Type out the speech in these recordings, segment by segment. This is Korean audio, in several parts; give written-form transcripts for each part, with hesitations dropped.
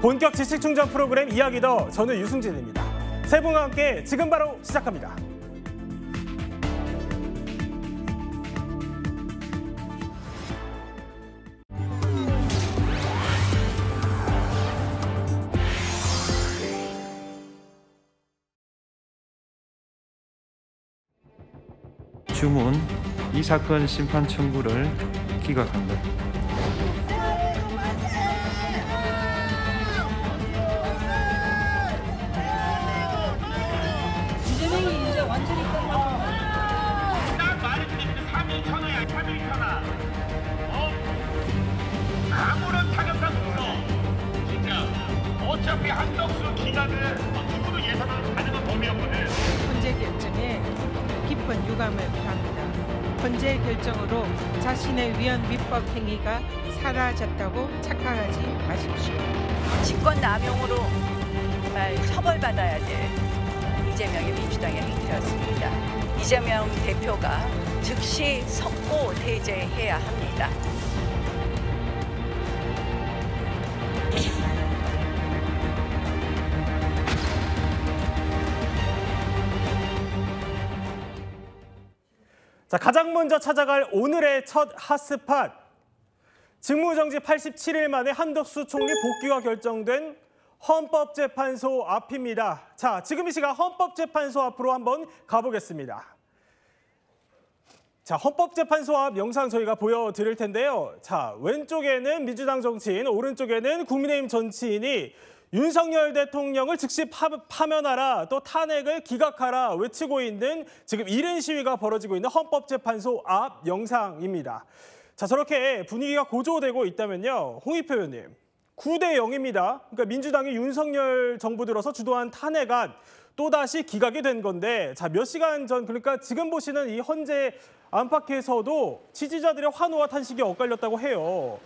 본격 지식 충전 프로그램 이야기 더, 저는 유승진입니다. 세 분과 함께 지금 바로 시작합니다. 주문 이 사건 심판 청구를 기각한다. 이재명이 이제 완전히 끝났어. 난 말해주니까 3일 천하야, 3일 천하. 아무런 타격감 없어. 진짜 어차피 한덕수 기각은 누구도 예상하지 가능한 범위였거든. 헌재 결정에 깊은 유감을 표합니다. 헌재 결정으로 자신의 위헌 위법 행위가 사라졌다고 착각하지 마십시오. 직권남용으로 처벌받아야 될 이재명의 민주당의 행태였습니다. 이재명 대표가 즉시 석고 대제해야 합니다. 자, 가장 먼저 찾아갈 오늘의 첫 핫스팟. 직무정지 87일 만에 한덕수 총리 복귀가 결정된 헌법재판소 앞입니다. 자, 지금 이 시각 헌법재판소 앞으로 한번 가보겠습니다. 자, 헌법재판소 앞 영상 저희가 보여드릴 텐데요. 자, 왼쪽에는 민주당 정치인, 오른쪽에는 국민의힘 정치인이 윤석열 대통령을 즉시 파면하라, 또 탄핵을 기각하라 외치고 있는 지금 이른 시위가 벌어지고 있는 헌법재판소 앞 영상입니다. 자, 저렇게 분위기가 고조되고 있다면요, 홍익표 의원님, 9대 0입니다. 그러니까 민주당이 윤석열 정부 들어서 주도한 탄핵안 또다시 기각이 된 건데, 자, 몇 시간 전, 그러니까 지금 보시는 이 헌재 안팎에서도 지지자들의 환호와 탄식이 엇갈렸다고 해요.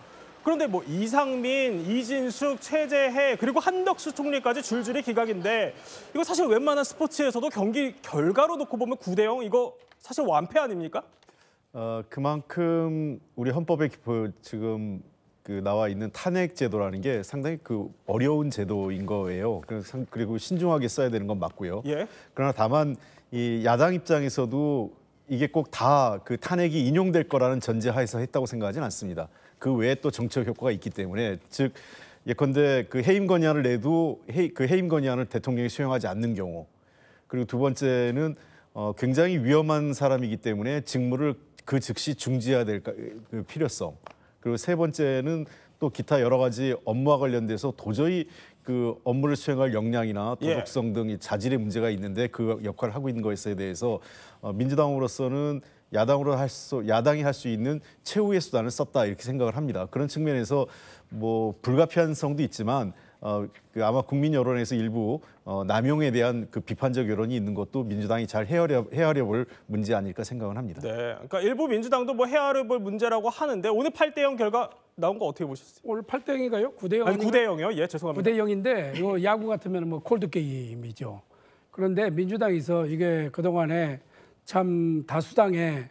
그런데 뭐 이상민, 이진숙, 최재해, 그리고 한덕수 총리까지 줄줄이 기각인데, 이거 사실 웬만한 스포츠에서도 경기 결과로 놓고 보면 9대 0, 이거 사실 완패 아닙니까? 그만큼 우리 헌법에 지금 나와 있는 탄핵 제도라는 게 상당히 어려운 제도인 거예요. 그리고 신중하게 써야 되는 건 맞고요. 예. 그러나 다만 이 야당 입장에서도 이게 꼭 다 탄핵이 인용될 거라는 전제하에서 했다고 생각하지는 않습니다. 그 외에 또 정치적 효과가 있기 때문에, 즉 예컨대 해임 건의안을 내도 해임 건의안을 대통령이 수용하지 않는 경우, 그리고 두 번째는 굉장히 위험한 사람이기 때문에 직무를 즉시 중지해야 될 필요성, 그리고 세 번째는 또 기타 여러 가지 업무와 관련돼서 도저히 업무를 수행할 역량이나 도덕성 등 자질의 문제가 있는데 그 역할을 하고 있는 것에 대해서 민주당으로서는 야당이 할 수 있는 최후의 수단을 썼다, 이렇게 생각을 합니다. 그런 측면에서 뭐 불가피한성도 있지만 아마 국민 여론에서 일부 남용에 대한 비판적 여론이 있는 것도 민주당이 잘 헤아려 볼 문제 아닐까 생각을 합니다. 네, 그러니까 일부 민주당도 뭐 헤아려 볼 문제라고 하는데, 오늘 8대 0 결과 나온 거 어떻게 보셨어요? 오늘 8대 0인가요? 9대 0? 아니, 9대 0이요? 예, 죄송합니다. 9대 0인데 이거 야구 같으면 뭐 콜드 게임이죠. 그런데 민주당에서 이게 그동안에 참 다수당의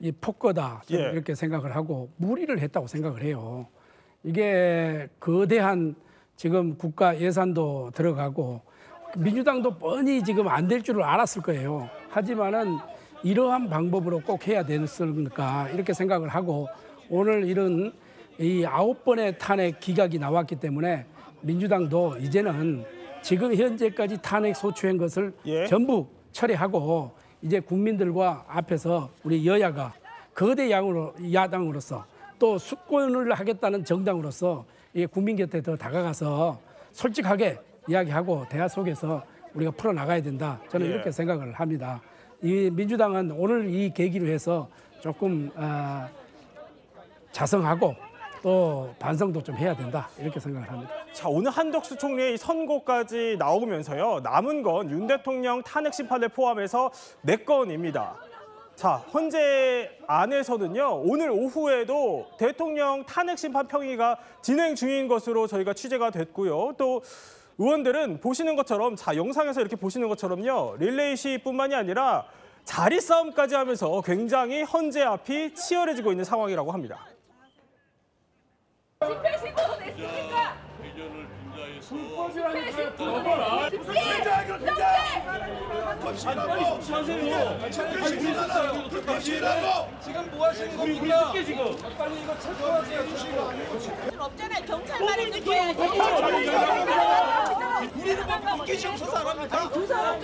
이 폭거다, 저는 이렇게 생각을 하고 무리를 했다고 생각을 해요. 이게 거대한 지금 국가 예산도 들어가고 민주당도 뻔히 지금 안 될 줄을 알았을 거예요. 하지만은 이러한 방법으로 꼭 해야 되었을까, 이렇게 생각을 하고 오늘 이런 이 9번의 탄핵 기각이 나왔기 때문에 민주당도 이제는 지금 현재까지 탄핵 소추한 것을 전부 처리하고, 이제 국민들과 앞에서 우리 여야가 거대 야당으로서 또 수권을 하겠다는 정당으로서 국민 곁에 더 다가가서 솔직하게 이야기하고 대화 속에서 우리가 풀어나가야 된다, 저는 이렇게 생각을 합니다. 이 민주당은 오늘 이 계기로 해서 조금 자성하고 또 반성도 좀 해야 된다, 이렇게 생각을 합니다. 자, 오늘 한덕수 총리의 선고까지 나오면서요, 남은 건 윤 대통령 탄핵 심판을 포함해서 4건입니다. 자, 헌재 안에서는요, 오늘 오후에도 대통령 탄핵 심판 평의가 진행 중인 것으로 저희가 취재가 됐고요. 또 의원들은 보시는 것처럼, 자, 영상에서 이렇게 보시는 것처럼요, 릴레이 시위뿐만이 아니라 자리 싸움까지 하면서 굉장히 헌재 앞이 치열해지고 있는 상황이라고 합니다. 집회 신고도 냈습니까? 회견을 중지하였습니다. 지금 뭐 하시는 겁니까? 빨리 이거 체포하세요. 없잖아요. 경찰만을 느껴야지. 우리는 뭐 웃기지 없어서 안 합니까?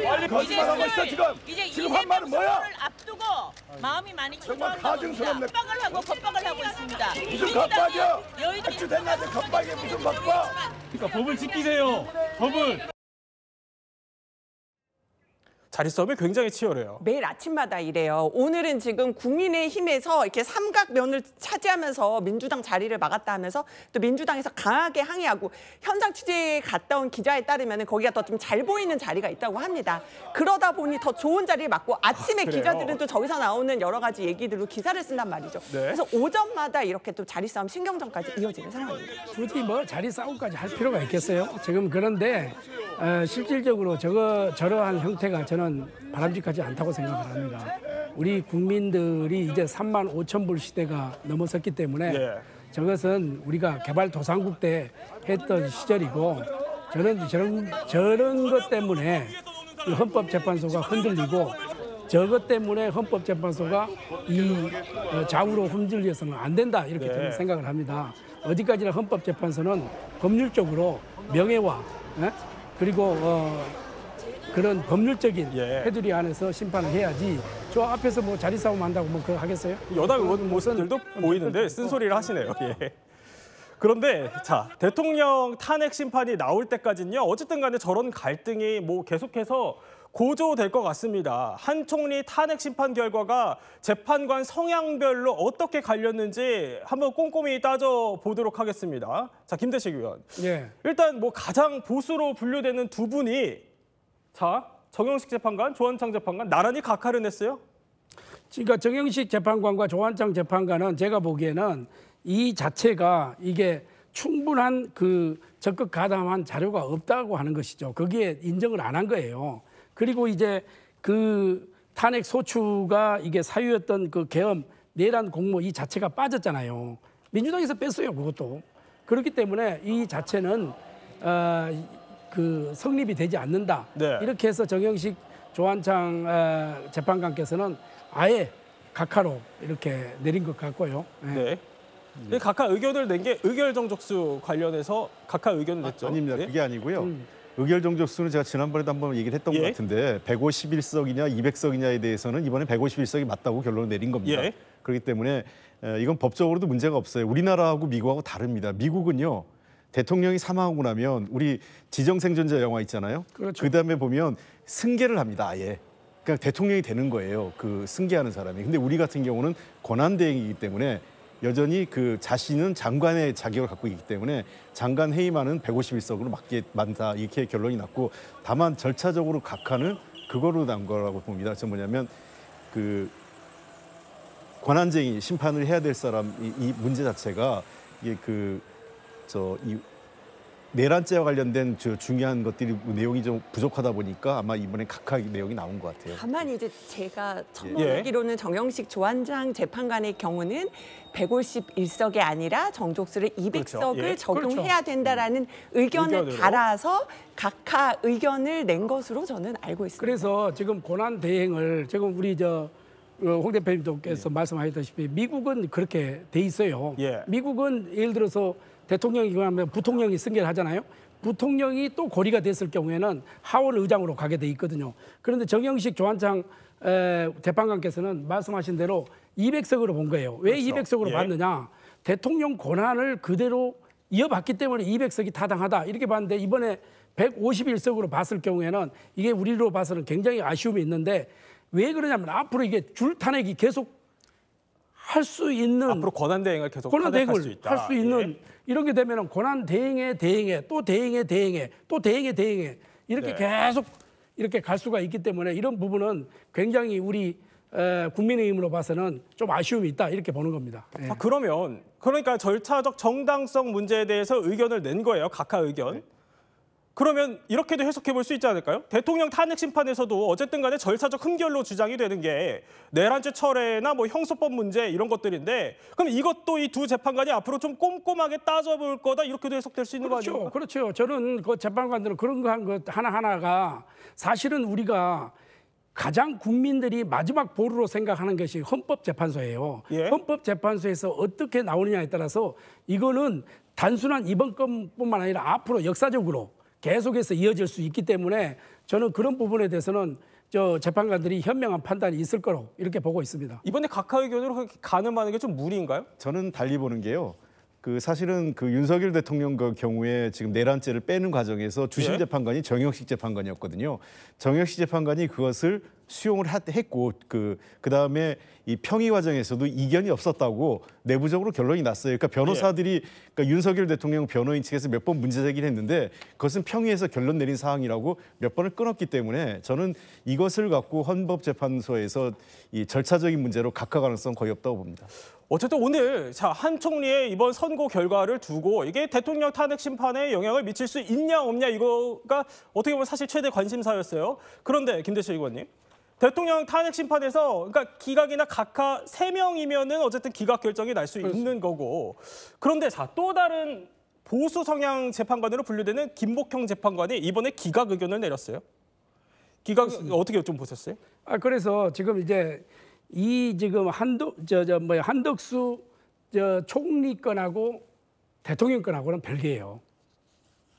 빨리 거짓말하고 있어 지금. 지금 한 말은 뭐야? 앞두고 마음이 많이 정말 초조한가 가증스럽네. 봅니다. 압박을 하고 겁박을 하고 있습니다. 무슨 겁박이야? 여의도 주된 낮에 겁박이 무슨 겁박? 그러니까 법을 지키세요. 법을. 자리 싸움이 굉장히 치열해요. 매일 아침마다 이래요. 오늘은 지금 국민의힘에서 이렇게 삼각면을 차지하면서 민주당 자리를 막았다 하면서 또 민주당에서 강하게 항의하고 현장 취재에 갔다 온 기자에 따르면 거기가 더 좀 잘 보이는 자리가 있다고 합니다. 그러다 보니 더 좋은 자리를 막고 아침에 그래요? 기자들은 또 저기서 나오는 여러 가지 얘기들로 기사를 쓴단 말이죠. 네. 그래서 오전마다 이렇게 또 자리 싸움 신경전까지 이어지는 상황입니다. 굳이 뭐 자리 싸움까지 할 필요가 있겠어요? 지금 그런데 실질적으로 저러한 형태가 저는 바람직하지 않다고 생각을 합니다. 우리 국민들이 이제 3만 5천 불 시대가 넘어섰기 때문에 예. 저것은 우리가 개발도상국 때 했던 시절이고 저는 저런 것 때문에 이 헌법재판소가 흔들리고 저것 때문에 헌법재판소가 이 좌우로 흔들려서는 안 된다 이렇게 네. 저는 생각을 합니다. 어디까지나 헌법재판소는 법률적으로 명예와 그리고 그런 법률적인 예. 테두리 안에서 심판을 해야지 저 앞에서 뭐 자리 싸움 한다고 뭐 그거 하겠어요? 여당 의원 모습들도 보이는데 쓴소리를 하시네요. 예. 그런데 자 대통령 탄핵 심판이 나올 때까지는요. 어쨌든 간에 저런 갈등이 뭐 계속해서 고조될 것 같습니다. 한 총리 탄핵 심판 결과가 재판관 성향별로 어떻게 갈렸는지 한번 꼼꼼히 따져보도록 하겠습니다. 자, 김대식 의원. 예. 일단 뭐 가장 보수로 분류되는 두 분이 자, 정영식 재판관, 조한창 재판관 나란히 각하를 냈어요? 그러니까 정영식 재판관과 조한창 재판관은 제가 보기에는 이 자체가 이게 충분한 그 적극 가담한 자료가 없다고 하는 것이죠. 거기에 인정을 안 한 거예요. 그리고 이제 그 탄핵 소추가 이게 사유였던 그 계엄 내란 공모 이 자체가 빠졌잖아요. 민주당에서 뺐어요, 그것도. 그렇기 때문에 이 자체는 그 성립이 되지 않는다. 네. 이렇게 해서 정영식 조한창 재판관께서는 아예 각하로 이렇게 내린 것 같고요. 네. 각하 의견을 낸 게 의결 정족수 관련해서 각하 의견을 냈죠. 아닙니다. 네? 그게 아니고요. 의결 정족수는 제가 지난번에도 한번 얘기를 했던 예. 것 같은데 151석이냐 200석이냐에 대해서는 이번에 151석이 맞다고 결론을 내린 겁니다. 예. 그렇기 때문에 이건 법적으로도 문제가 없어요. 우리나라하고 미국하고 다릅니다. 미국은요. 대통령이 사망하고 나면 우리 지정생존자 영화 있잖아요. 그렇죠. 그다음에 보면 승계를 합니다. 아예. 그러니까 대통령이 되는 거예요. 그 승계하는 사람이. 근데 우리 같은 경우는 권한대행이기 때문에 여전히 그 자신은 장관의 자격을 갖고 있기 때문에 장관 회의만은 151석으로 맞다 이렇게 결론이 났고 다만 절차적으로 각하는 그거로 난 거라고 봅니다. 그래서 뭐냐면 그 권한쟁의 심판을 해야 될 사람 이 문제 자체가 이게 이 내란죄와 관련된 중요한 것들이 내용이 좀 부족하다 보니까 아마 이번에 각하 내용이 나온 것 같아요. 다만 이제 제가 처음 예. 알기로는 정영식 조한창 재판관의 경우는 151석이 아니라 정족수를 200석을 그렇죠. 예. 적용해야 된다라는 의견을 의견으로. 달아서 각하 의견을 낸 것으로 저는 알고 있습니다. 그래서 지금 고난 대행을 지금 우리 홍 대표님께서 말씀하셨다시피 미국은 그렇게 돼 있어요. 예. 미국은 예를 들어서 대통령이 하면 부통령이 승계를 하잖아요. 부통령이 또 고리가 됐을 경우에는 하원 의장으로 가게 돼 있거든요. 그런데 정영식 조한창 재판관께서는 말씀하신 대로 200석으로 본 거예요. 왜 그렇죠. 200석으로 예. 봤느냐? 대통령 권한을 그대로 이어받기 때문에 200석이 타당하다 이렇게 봤는데 이번에 151석으로 봤을 경우에는 이게 우리로 봐서는 굉장히 아쉬움이 있는데 왜 그러냐면 앞으로 이게 줄 탄핵이 계속 할 수 있는 앞으로 권한대행을 계속 권한 탄핵할 수 대행을 있다. 할 수 있는 예. 이렇게 되면은 권한 대행에 또 대행에 또 대행에 이렇게 네. 계속 이렇게 갈 수가 있기 때문에 이런 부분은 굉장히 우리 국민의힘으로 봐서는 좀 아쉬움이 있다 이렇게 보는 겁니다. 예. 그러니까 절차적 정당성 문제에 대해서 의견을 낸 거예요. 각하 의견. 그러면 이렇게도 해석해 볼 수 있지 않을까요? 대통령 탄핵 심판에서도 어쨌든 간에 절차적 흠결로 주장이 되는 게 내란죄 철회나 뭐 형소법 문제 이런 것들인데 그럼 이것도 이 두 재판관이 앞으로 좀 꼼꼼하게 따져볼 거다 이렇게도 해석될 수 있는 거 아닙니까? 그렇죠. 저는 그 재판관들은 그런 거 한 것 하나하나가 사실은 우리가 가장 국민들이 마지막 보루로 생각하는 것이 헌법재판소예요. 예. 헌법재판소에서 어떻게 나오느냐에 따라서 이거는 단순한 이번 건뿐만 아니라 앞으로 역사적으로 계속해서 이어질 수 있기 때문에 저는 그런 부분에 대해서는 저 재판관들이 현명한 판단이 있을 거로 이렇게 보고 있습니다. 이번에 각하 의견으로 가늠하는 게 좀 무리인가요? 저는 달리 보는 게요. 사실은 윤석열 대통령 그 경우에 지금 내란죄를 빼는 과정에서 주심 재판관이 정영식 재판관이었거든요. 정영식 재판관이 그것을 수용을 했고 그다음에 이 평의 과정에서도 이견이 없었다고 내부적으로 결론이 났어요. 그러니까 변호사들이 그러니까 윤석열 대통령 변호인 측에서 몇 번 문제 제기를 했는데 그것은 평의에서 결론 내린 사항이라고 몇 번을 끊었기 때문에 저는 이것을 갖고 헌법재판소에서 이 절차적인 문제로 각하 가능성 거의 없다고 봅니다. 어쨌든 오늘 한 총리의 이번 선고 결과를 두고 이게 대통령 탄핵 심판에 영향을 미칠 수 있냐 없냐 이거가 어떻게 보면 사실 최대 관심사였어요. 그런데 김대철 의원님, 대통령 탄핵 심판에서 그러니까 기각이나 각하 3명이면은 어쨌든 기각 결정이 날 수 있는 거고 그런데 또 다른 보수 성향 재판관으로 분류되는 김복형 재판관이 이번에 기각 의견을 내렸어요. 기각 어떻게 좀 보셨어요? 그래서 지금 이제 지금 한덕수 총리 건하고 대통령 건하고는 별개예요.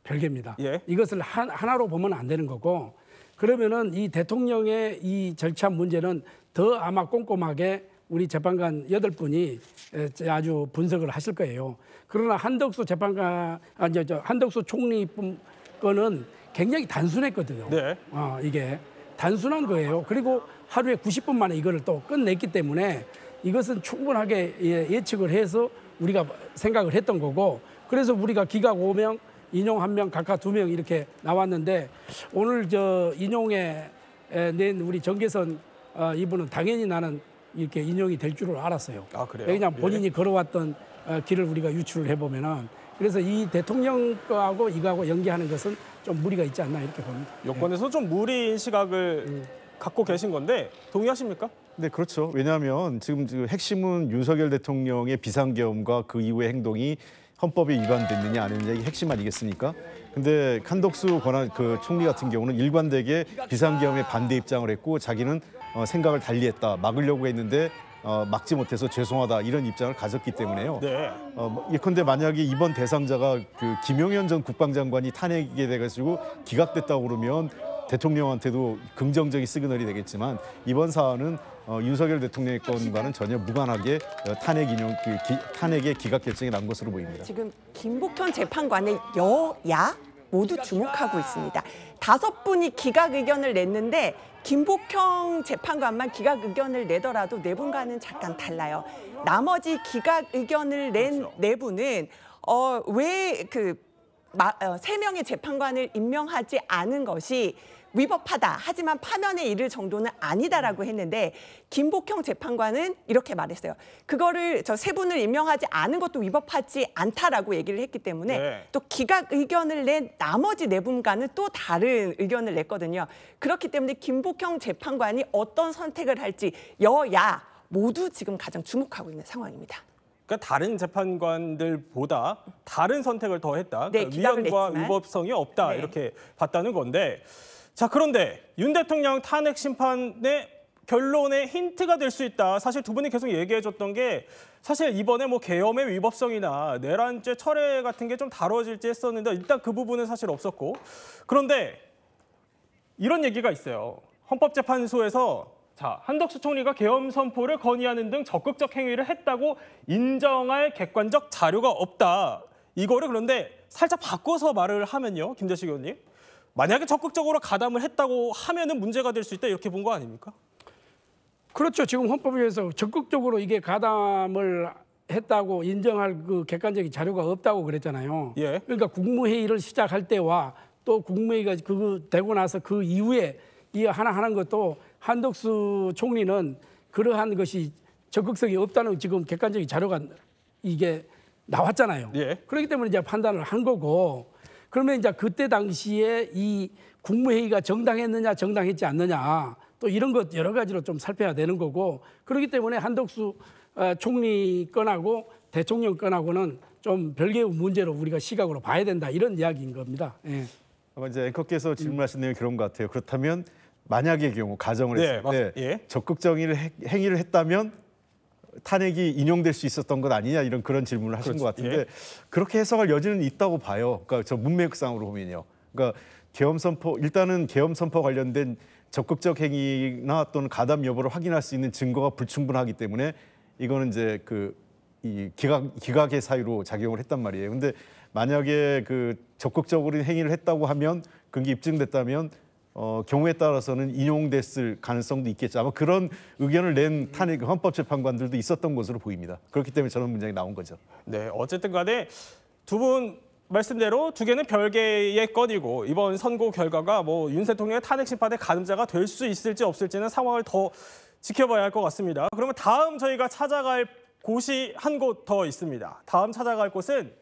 별개입니다. 예. 이것을 하나로 보면 안 되는 거고 그러면은 이 대통령의 이 절차 문제는 더 아마 꼼꼼하게 우리 재판관 8분이 아주 분석을 하실 거예요. 그러나 한덕수 한덕수 총리 건은 굉장히 단순했거든요. 네. 이게 단순한 거예요. 그리고 하루에 90분 만에 이거를 또 끝냈기 때문에 이것은 충분하게 예측을 해서 우리가 생각을 했던 거고 그래서 우리가 기각 5명, 인용 1명, 각각 2명 이렇게 나왔는데 오늘 인용에 낸 우리 정계선 이분은 당연히 나는 이렇게 인용이 될 줄을 알았어요. 아, 그래요? 그냥 본인이 걸어왔던 길을 우리가 유추를 해보면은 그래서 이 대통령 거하고 이거하고 연계하는 것은 좀 무리가 있지 않나 이렇게 봅니다. 여권에서 좀 무리인 시각을 갖고 계신 건데 동의하십니까? 네, 그렇죠. 왜냐하면 지금 핵심은 윤석열 대통령의 비상계엄과 그 이후의 행동이 헌법에 위반됐느냐 안 했느냐 이게 핵심 아니겠습니까? 근데 한덕수 총리 같은 경우는 일관되게 비상계엄에 반대 입장을 했고 자기는 생각을 달리했다. 막으려고 했는데 막지 못해서 죄송하다 이런 입장을 가졌기 때문에요. 네. 예컨대 만약에 이번 대상자가 김용현 전 국방장관이 탄핵이 돼가지고 기각됐다고 그러면 대통령한테도 긍정적인 시그널이 되겠지만 이번 사안은 윤석열 대통령의 건과는 전혀 무관하게 탄핵의 기각 결정이 난 것으로 보입니다. 지금 김복현 재판관의 여야 모두 주목하고 있습니다. 5분이 기각 의견을 냈는데 김복형 재판관만 기각 의견을 내더라도 4분과는 잠깐 달라요. 나머지 기각 의견을 낸 4분은 왜 3명의 재판관을 임명하지 않은 것이 위법하다. 하지만 파면에 이를 정도는 아니다라고 했는데 김복형 재판관은 이렇게 말했어요. 그거를 저 3분을 임명하지 않은 것도 위법하지 않다라고 얘기를 했기 때문에 또 기각 의견을 낸 나머지 4분과는 또 다른 의견을 냈거든요. 그렇기 때문에 김복형 재판관이 어떤 선택을 할지 여야 모두 지금 가장 주목하고 있는 상황입니다. 그러니까 다른 재판관들보다 다른 선택을 더 했다. 네, 그러니까 위헌과 위법성이 없다. 이렇게 봤다는 건데 자, 그런데 윤 대통령 탄핵 심판의 결론에 힌트가 될 수 있다. 사실 두 분이 계속 얘기해줬던 게 사실 이번에 계엄의 위법성이나 내란죄 철회 같은 게 좀 다뤄질지 했었는데 일단 그 부분은 사실 없었고 그런데 이런 얘기가 있어요. 헌법재판소에서 한덕수 총리가 계엄 선포를 건의하는 등 적극적 행위를 했다고 인정할 객관적 자료가 없다. 이거를 그런데 살짝 바꿔서 말을 하면요. 김대식 의원님. 만약에 적극적으로 가담을 했다고 하면은 문제가 될 수 있다 이렇게 본 거 아닙니까? 그렇죠. 지금 헌법에서 적극적으로 이게 가담을 했다고 인정할 그 객관적인 자료가 없다고 그랬잖아요. 예. 그러니까 국무회의를 시작할 때와 또 국무회의가 되고 나서 그 이후에 이 하나 하는 것도 한덕수 총리는 그러한 것이 적극성이 없다는 지금 객관적인 자료가 이게 나왔잖아요. 예. 그렇기 때문에 이제 판단을 한 거고 그러면 이제 그때 당시에 이 국무회의가 정당했느냐 정당했지 않느냐 또 이런 것 여러 가지로 좀 살펴야 되는 거고 그렇기 때문에 한덕수 총리 건하고 대통령 건하고는 좀 별개의 문제로 우리가 시각으로 봐야 된다 이런 이야기인 겁니다. 예. 아마 이제 앵커께서 질문하신 내용이 그런 것 같아요. 그렇다면 만약의 경우 가정을 했을 때 예. 적극적인 행위를 했다면 탄핵이 인용될 수 있었던 것 아니냐 이런 그런 질문을 하신 것 같은데 예. 그렇게 해석할 여지는 있다고 봐요. 그러니까 저 문맥상으로 보면요. 그러니까 계엄 선포 일단은 계엄 선포 관련된 적극적 행위나 또는 가담 여부를 확인할 수 있는 증거가 불충분하기 때문에 이거는 이제 이 기각의 사유로 작용을 했단 말이에요. 근데 만약에 그 적극적으로 행위를 했다고 하면 그게 입증됐다면 경우에 따라서는 인용됐을 가능성도 있겠죠. 아마 그런 의견을 낸 탄핵 헌법재판관들도 있었던 것으로 보입니다. 그렇기 때문에 저런 문장이 나온 거죠. 네, 어쨌든 간에 두 분 말씀대로 두 개는 별개의 건이고 이번 선고 결과가 뭐 윤 대통령의 탄핵 심판의 가늠자가 될 수 있을지 없을지는 상황을 더 지켜봐야 할 것 같습니다. 그러면 다음 저희가 찾아갈 곳이 한 곳 더 있습니다. 다음 찾아갈 곳은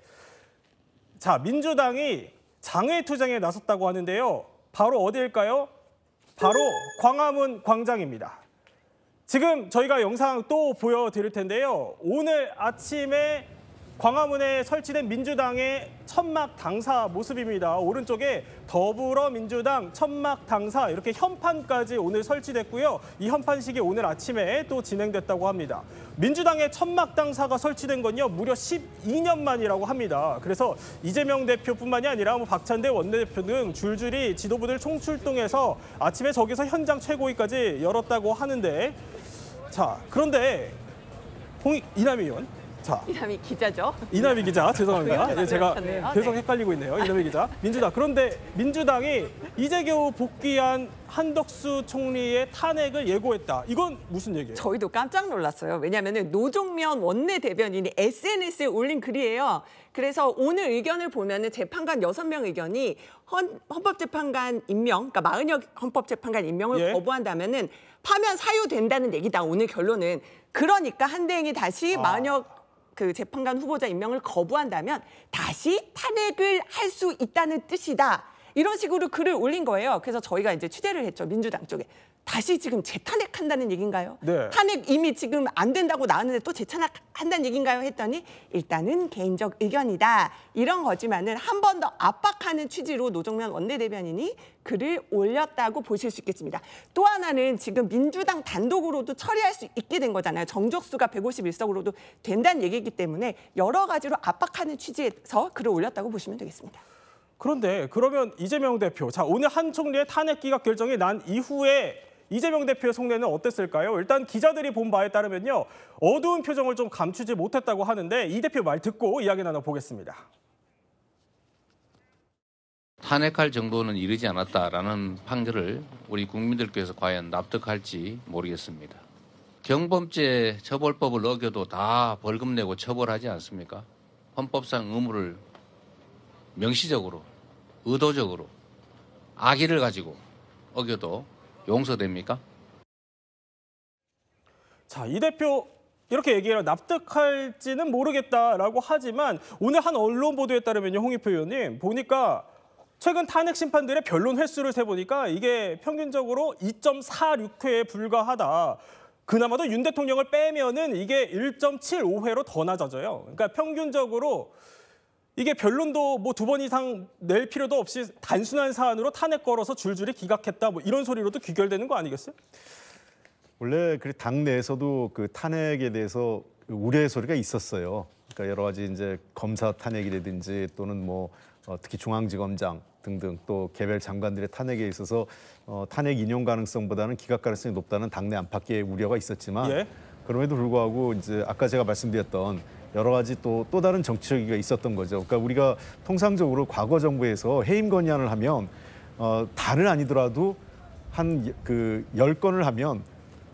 자 민주당이 장외투쟁에 나섰다고 하는데요. 바로 어디일까요? 바로 광화문 광장입니다. 지금 저희가 영상 또 보여드릴 텐데요. 오늘 아침에 광화문에 설치된 민주당의 천막 당사 모습입니다. 오른쪽에 더불어민주당 천막 당사 이렇게 현판까지 오늘 설치됐고요. 이 현판식이 오늘 아침에 또 진행됐다고 합니다. 민주당의 천막 당사가 설치된 건요 무려 12년 만이라고 합니다. 그래서 이재명 대표뿐만이 아니라 뭐 박찬대 원내대표 등 줄줄이 지도부들 총출동해서 아침에 저기서 현장 최고위까지 열었다고 하는데 자 그런데 이남희 의원 이남희 기자죠. 이남희 기자 죄송합니다. 네, 제가 그렇네요. 계속 네. 헷갈리고 있네요. 이남희 기자. 민주당 그런데 민주당이 이제 겨우 복귀한 한덕수 총리의 탄핵을 예고했다. 이건 무슨 얘기예요? 저희도 깜짝 놀랐어요. 왜냐하면 노종면 원내대변인이 SNS에 올린 글이에요. 그래서 오늘 의견을 보면 재판관 6명 의견이 헌법재판관 임명, 그러니까 마은혁 헌법재판관 임명을 거부한다면은 파면 사유된다는 얘기다. 오늘 결론은. 그러니까 한대행이 다시 마은혁 그 재판관 후보자 임명을 거부한다면 다시 탄핵을 할 수 있다는 뜻이다. 이런 식으로 글을 올린 거예요. 그래서 저희가 이제 취재를 했죠. 민주당 쪽에. 다시 지금 재탄핵한다는 얘기인가요? 네. 탄핵 이미 지금 안 된다고 나왔는데 또 재탄핵한다는 얘기인가요? 했더니 일단은 개인적 의견이다. 이런 거지만은 한 번 더 압박하는 취지로 노종면 원내대변인이 글을 올렸다고 보실 수 있겠습니다. 또 하나는 지금 민주당 단독으로도 처리할 수 있게 된 거잖아요. 정족수가 151석으로도 된다는 얘기이기 때문에 여러 가지로 압박하는 취지에서 글을 올렸다고 보시면 되겠습니다. 그런데 그러면 이재명 대표, 자 오늘 한 총리의 탄핵 기각 결정이 난 이후에 이재명 대표의 속내는 어땠을까요? 일단 기자들이 본 바에 따르면요. 어두운 표정을 좀 감추지 못했다고 하는데 이 대표 말 듣고 이야기 나눠보겠습니다. 탄핵할 정도는 이르지 않았다라는 판결을 우리 국민들께서 과연 납득할지 모르겠습니다. 경범죄 처벌법을 어겨도 다 벌금 내고 처벌하지 않습니까? 헌법상 의무를 명시적으로, 의도적으로, 악의를 가지고 어겨도 용서됩니까? 자, 이 대표 이렇게 얘기해요. 납득할지는 모르겠다라고 하지만 오늘 한 언론 보도에 따르면요, 홍익표 의원님 보니까 최근 탄핵 심판들의 변론 횟수를 세보니까 이게 평균적으로 2.46회에 불과하다. 그나마도 윤 대통령을 빼면은 이게 1.75회로 더 낮아져요. 그러니까 평균적으로 이게 변론도 뭐 2번 이상 낼 필요도 없이 단순한 사안으로 탄핵 걸어서 줄줄이 기각했다. 뭐 이런 소리로도 귀결되는 거 아니겠어요? 원래 그 당내에서도 그 탄핵에 대해서 우려의 소리가 있었어요. 그러니까 여러 가지 이제 검사 탄핵이라든지 또는 뭐 특히 중앙지검장 등등 또 개별 장관들의 탄핵에 있어서 탄핵 인용 가능성보다는 기각 가능성이 높다는 당내 안팎의 우려가 있었지만 그럼에도 불구하고 이제 아까 제가 말씀드렸던 여러 가지 또 다른 정치적 이유가 있었던 거죠. 그러니까 우리가 통상적으로 과거 정부에서 해임 건의안을 하면 다는 아니더라도 한 그 10건을 하면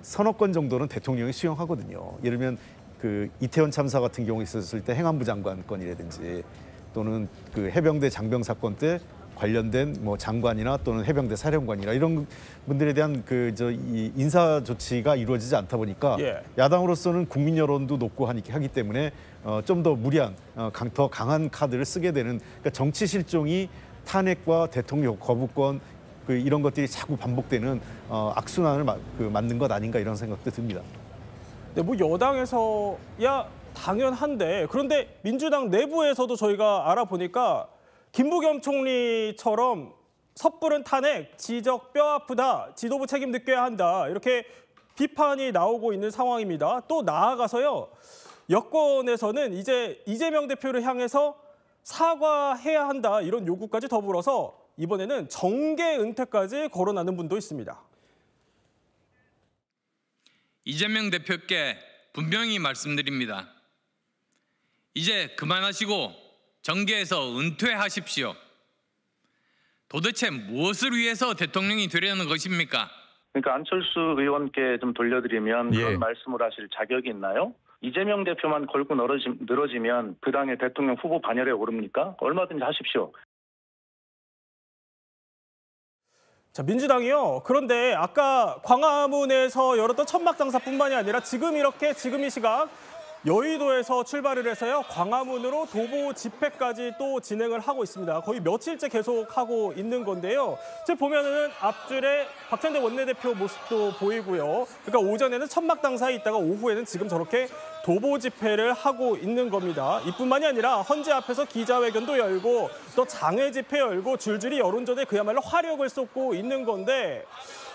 서너 건 정도는 대통령이 수용하거든요. 예를 들면 그 이태원 참사 같은 경우 있었을 때 행안부 장관 건이라든지 또는 그 해병대 장병 사건 때 관련된 뭐 장관이나 또는 해병대 사령관이나 이런 분들에 대한 이 인사 조치가 이루어지지 않다 보니까 야당으로서는 국민 여론도 높고 하기 때문에 좀 더 무리한 더 강한 카드를 쓰게 되는 그러니까 정치 실종이 탄핵과 대통령 거부권 이런 것들이 자꾸 반복되는 악순환을 만든 것 아닌가 이런 생각도 듭니다. 네, 뭐 여당에서야 당연한데 그런데 민주당 내부에서도 저희가 알아보니까 김부겸 총리처럼 섣부른 탄핵, 지적 뼈아프다, 지도부 책임 느껴야 한다 이렇게 비판이 나오고 있는 상황입니다. 또 나아가서요. 여권에서는 이제 이재명 대표를 향해서 사과해야 한다 이런 요구까지 더불어서 이번에는 정계 은퇴까지 거론하는 분도 있습니다. 이재명 대표께 분명히 말씀드립니다. 이제 그만하시고 정계에서 은퇴하십시오. 도대체 무엇을 위해서 대통령이 되려는 것입니까? 그러니까 안철수 의원께 좀 돌려드리면 그런 말씀을 하실 자격이 있나요? 이재명 대표만 걸고 늘어지면 그 당의 대통령 후보 반열에 오릅니까? 얼마든지 하십시오. 자, 민주당이요. 그런데 아까 광화문에서 열었던 천막장사뿐만이 아니라 지금 이 시각 여의도에서 출발을 해서요. 광화문으로 도보 집회까지 또 진행을 하고 있습니다. 거의 며칠째 계속하고 있는 건데요. 지금 보면은 앞줄에 박찬대 원내대표 모습도 보이고요. 그러니까 오전에는 천막장사에 있다가 오후에는 지금 저렇게 도보 집회를 하고 있는 겁니다. 이뿐만이 아니라 헌재 앞에서 기자회견도 열고 또 장외 집회 열고 줄줄이 여론전에 그야말로 화력을 쏟고 있는 건데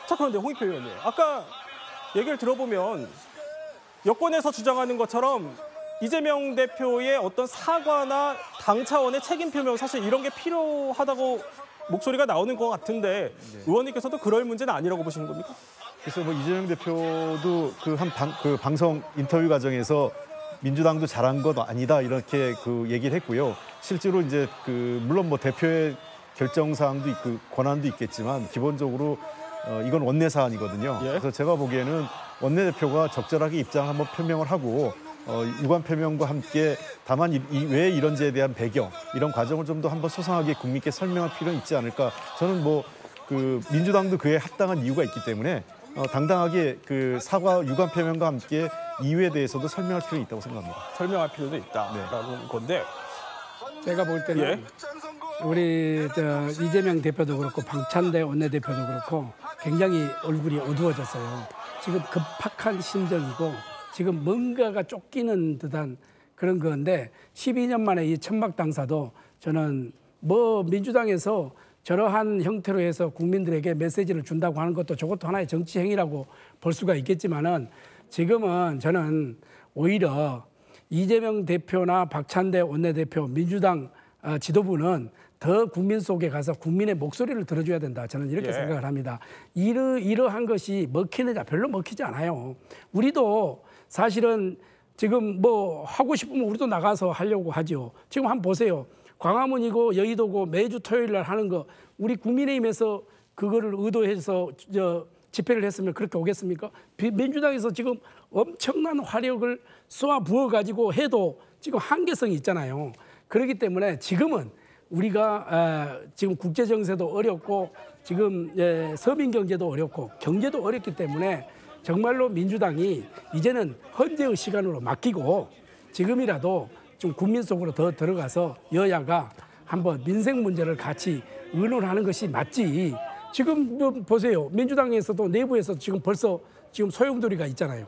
자, 그런데 홍익표 의원님 아까 얘기를 들어보면 여권에서 주장하는 것처럼 이재명 대표의 어떤 사과나 당 차원의 책임 표명 사실 이런 게 필요하다고 목소리가 나오는 것 같은데 의원님께서도 그럴 문제는 아니라고 보시는 겁니까? 그래서 뭐 이재명 대표도 그 방송 인터뷰 과정에서 민주당도 잘한 것 아니다 이렇게 얘기를 했고요. 실제로 이제 물론 뭐 대표의 결정 사항도 있고 권한도 있겠지만 기본적으로 이건 원내 사안이거든요. 그래서 제가 보기에는 원내대표가 적절하게 입장을 한번 표명을 하고 유관 표명과 함께 다만 왜 이런지에 대한 배경 이런 과정을 좀 더 한번 소상하게 국민께 설명할 필요는 있지 않을까. 저는 뭐 민주당도 그에 합당한 이유가 있기 때문에 당당하게 사과 유관 표명과 함께 이유에 대해서도 설명할 필요는 있다고 생각합니다. 설명할 필요도 있다라는 건데 제가 볼 때는 우리 이재명 대표도 그렇고 박찬대 원내대표도 그렇고 굉장히 얼굴이 어두워졌어요. 지금 급박한 심정이고 지금 뭔가가 쫓기는 듯한 그런 건데 12년 만에 이 천막당사도 저는 뭐 민주당에서 저러한 형태로 해서 국민들에게 메시지를 준다고 하는 것도 저것도 하나의 정치 행위라고 볼 수가 있겠지만은 지금은 저는 오히려 이재명 대표나 박찬대 원내대표 민주당 지도부는 더 국민 속에 가서 국민의 목소리를 들어줘야 된다. 저는 이렇게 생각을 합니다. 이러한 것이 먹히느냐 별로 먹히지 않아요. 우리도 사실은 지금 뭐 하고 싶으면 우리도 나가서 하려고 하죠. 지금 한번 보세요. 광화문이고 여의도고 매주 토요일 날 하는 거 우리 국민의힘에서 그거를 의도해서 집회를 했으면 그렇게 오겠습니까? 민주당에서 지금 엄청난 화력을 쏘아 부어가지고 해도 지금 한계성이 있잖아요. 그렇기 때문에 지금은 우리가 지금 국제 정세도 어렵고 지금 서민 경제도 어렵고 경제도 어렵기 때문에 정말로 민주당이 이제는 헌재의 시간으로 맡기고 지금이라도 좀 국민 속으로 더 들어가서 여야가 한번 민생 문제를 같이 의논하는 것이 맞지. 지금 보세요. 민주당에서도 내부에서 지금 벌써 지금 소용돌이가 있잖아요.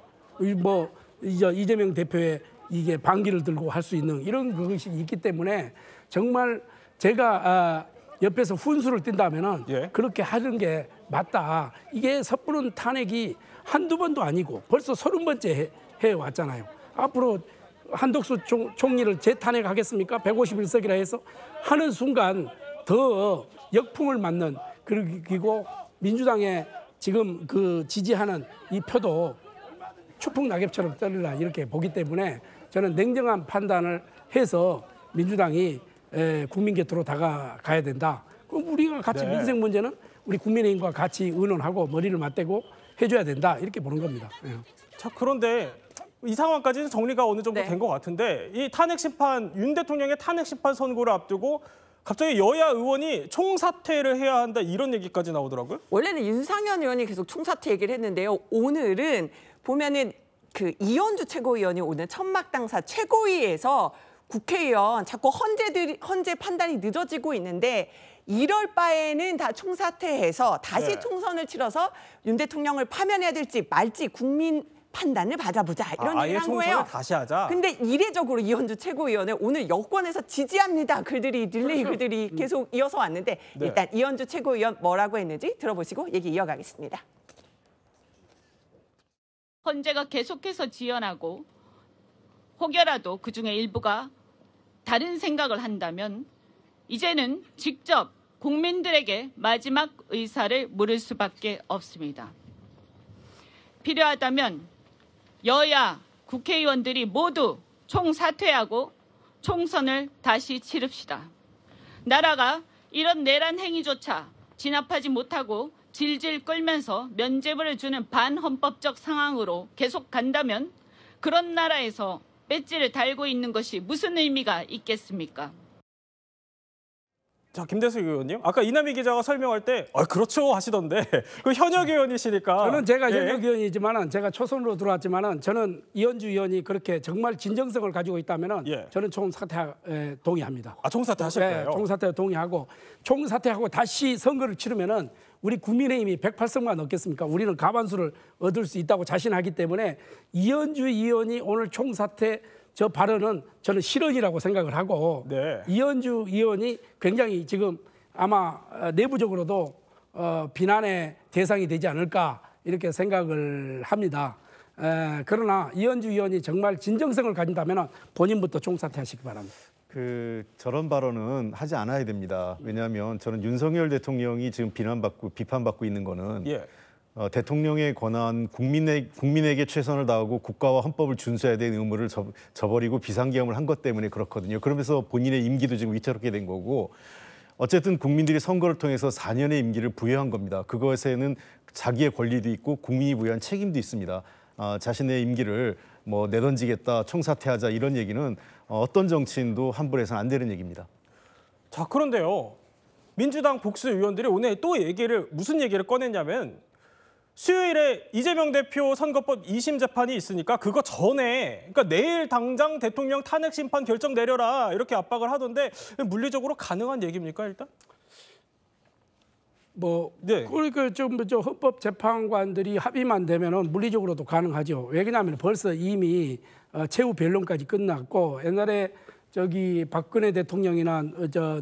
뭐 이재명 대표의 이게 반기를 들고 할 수 있는 이런 것이 있기 때문에 정말 제가 옆에서 훈수를 띈다면은 그렇게 하는 게 맞다. 이게 섣부른 탄핵이 한두 번도 아니고 벌써 30번째 해왔잖아요. 앞으로 한덕수 총리를 재탄핵하겠습니까? 151석이라 해서 하는 순간 더 역풍을 맞는 그리고 민주당의 지금 지지하는 이 표도 추풍 낙엽처럼 떨리라 이렇게 보기 때문에 저는 냉정한 판단을 해서 민주당이 국민 곁으로 다가가야 된다. 그럼 우리가 같이 민생 문제는 우리 국민의힘과 같이 의논하고 머리를 맞대고 해줘야 된다. 이렇게 보는 겁니다. 자, 그런데 이 상황까지는 정리가 어느 정도 된 것 같은데 이 탄핵 심판, 윤 대통령의 탄핵 심판 선고를 앞두고 갑자기 여야 의원이 총사퇴를 해야 한다 이런 얘기까지 나오더라고요. 원래는 윤상현 의원이 계속 총사퇴 얘기를 했는데요. 오늘은 보면은 그 이현주 최고위원이 오늘 천막당사 최고위에서 국회의원 자꾸 헌재 판단이 늦어지고 있는데 이럴 바에는 다 총사퇴해서 다시 총선을 치러서 윤 대통령을 파면해야 될지 말지 국민 판단을 받아보자 이런 얘기를 한 거예요. 총선을 다시 하자. 근데 이례적으로 이현주 최고위원은 오늘 여권에서 지지합니다 글들이 릴레이 글들이 계속 이어서 왔는데 일단 이현주 최고위원 뭐라고 했는지 들어보시고 얘기 이어가겠습니다. 헌재가 계속해서 지연하고 혹여라도 그중에 일부가 다른 생각을 한다면 이제는 직접 국민들에게 마지막 의사를 물을 수밖에 없습니다. 필요하다면 여야 국회의원들이 모두 총사퇴하고 총선을 다시 치릅시다. 나라가 이런 내란 행위조차 진압하지 못하고 질질 끌면서 면죄부를 주는 반헌법적 상황으로 계속 간다면 그런 나라에서 배지를 달고 있는 것이 무슨 의미가 있겠습니까? 자, 김대수 의원님, 아까 이남희 기자가 설명할 때 그렇죠 하시던데 그 현역 의원이시니까. 저는 제가 현역 의원이지만은 제가 초선으로 들어왔지만은 저는 이현주 의원이 그렇게 정말 진정성을 가지고 있다면은 저는 총사퇴 동의합니다. 총사퇴 하실 거예요? 총사퇴 동의하고 총사퇴하고 다시 선거를 치르면은 우리 국민의힘이 108석만 넣겠습니까? 우리는 과반수를 얻을 수 있다고 자신하기 때문에 이현주 의원이 오늘 총사퇴 저 발언은 저는 실언이라고 생각을 하고 이현주 의원이 굉장히 지금 아마 내부적으로도 비난의 대상이 되지 않을까 이렇게 생각을 합니다. 그러나 이현주 의원이 정말 진정성을 가진다면 본인부터 총사퇴하시기 바랍니다. 저런 발언은 하지 않아야 됩니다. 왜냐하면 저는 윤석열 대통령이 지금 비판받고 있는 거는 대통령의 권한, 국민에게 최선을 다하고 국가와 헌법을 준수해야 되는 의무를 저버리고 비상계엄을 한 것 때문에 그렇거든요. 그러면서 본인의 임기도 지금 위태롭게 된 거고 어쨌든 국민들이 선거를 통해서 4년의 임기를 부여한 겁니다. 그것에는 자기의 권리도 있고 국민이 부여한 책임도 있습니다. 자신의 임기를 내던지겠다, 총사퇴하자 이런 얘기는 어떤 정치인도 함부로 해서는 안 되는 얘기입니다. 자, 그런데요. 민주당 복수 의원들이 오늘 또 무슨 얘기를 꺼냈냐면 수요일에 이재명 대표 선거법 2심 재판이 있으니까 그거 전에 그러니까 내일 당장 대통령 탄핵 심판 결정 내려라 이렇게 압박을 하던데 물리적으로 가능한 얘기입니까 일단? 그러니까 저 헌법재판관들이 합의만 되면은 물리적으로도 가능하죠. 왜냐하면 벌써 이미 최후 변론까지 끝났고 옛날에 박근혜 대통령이나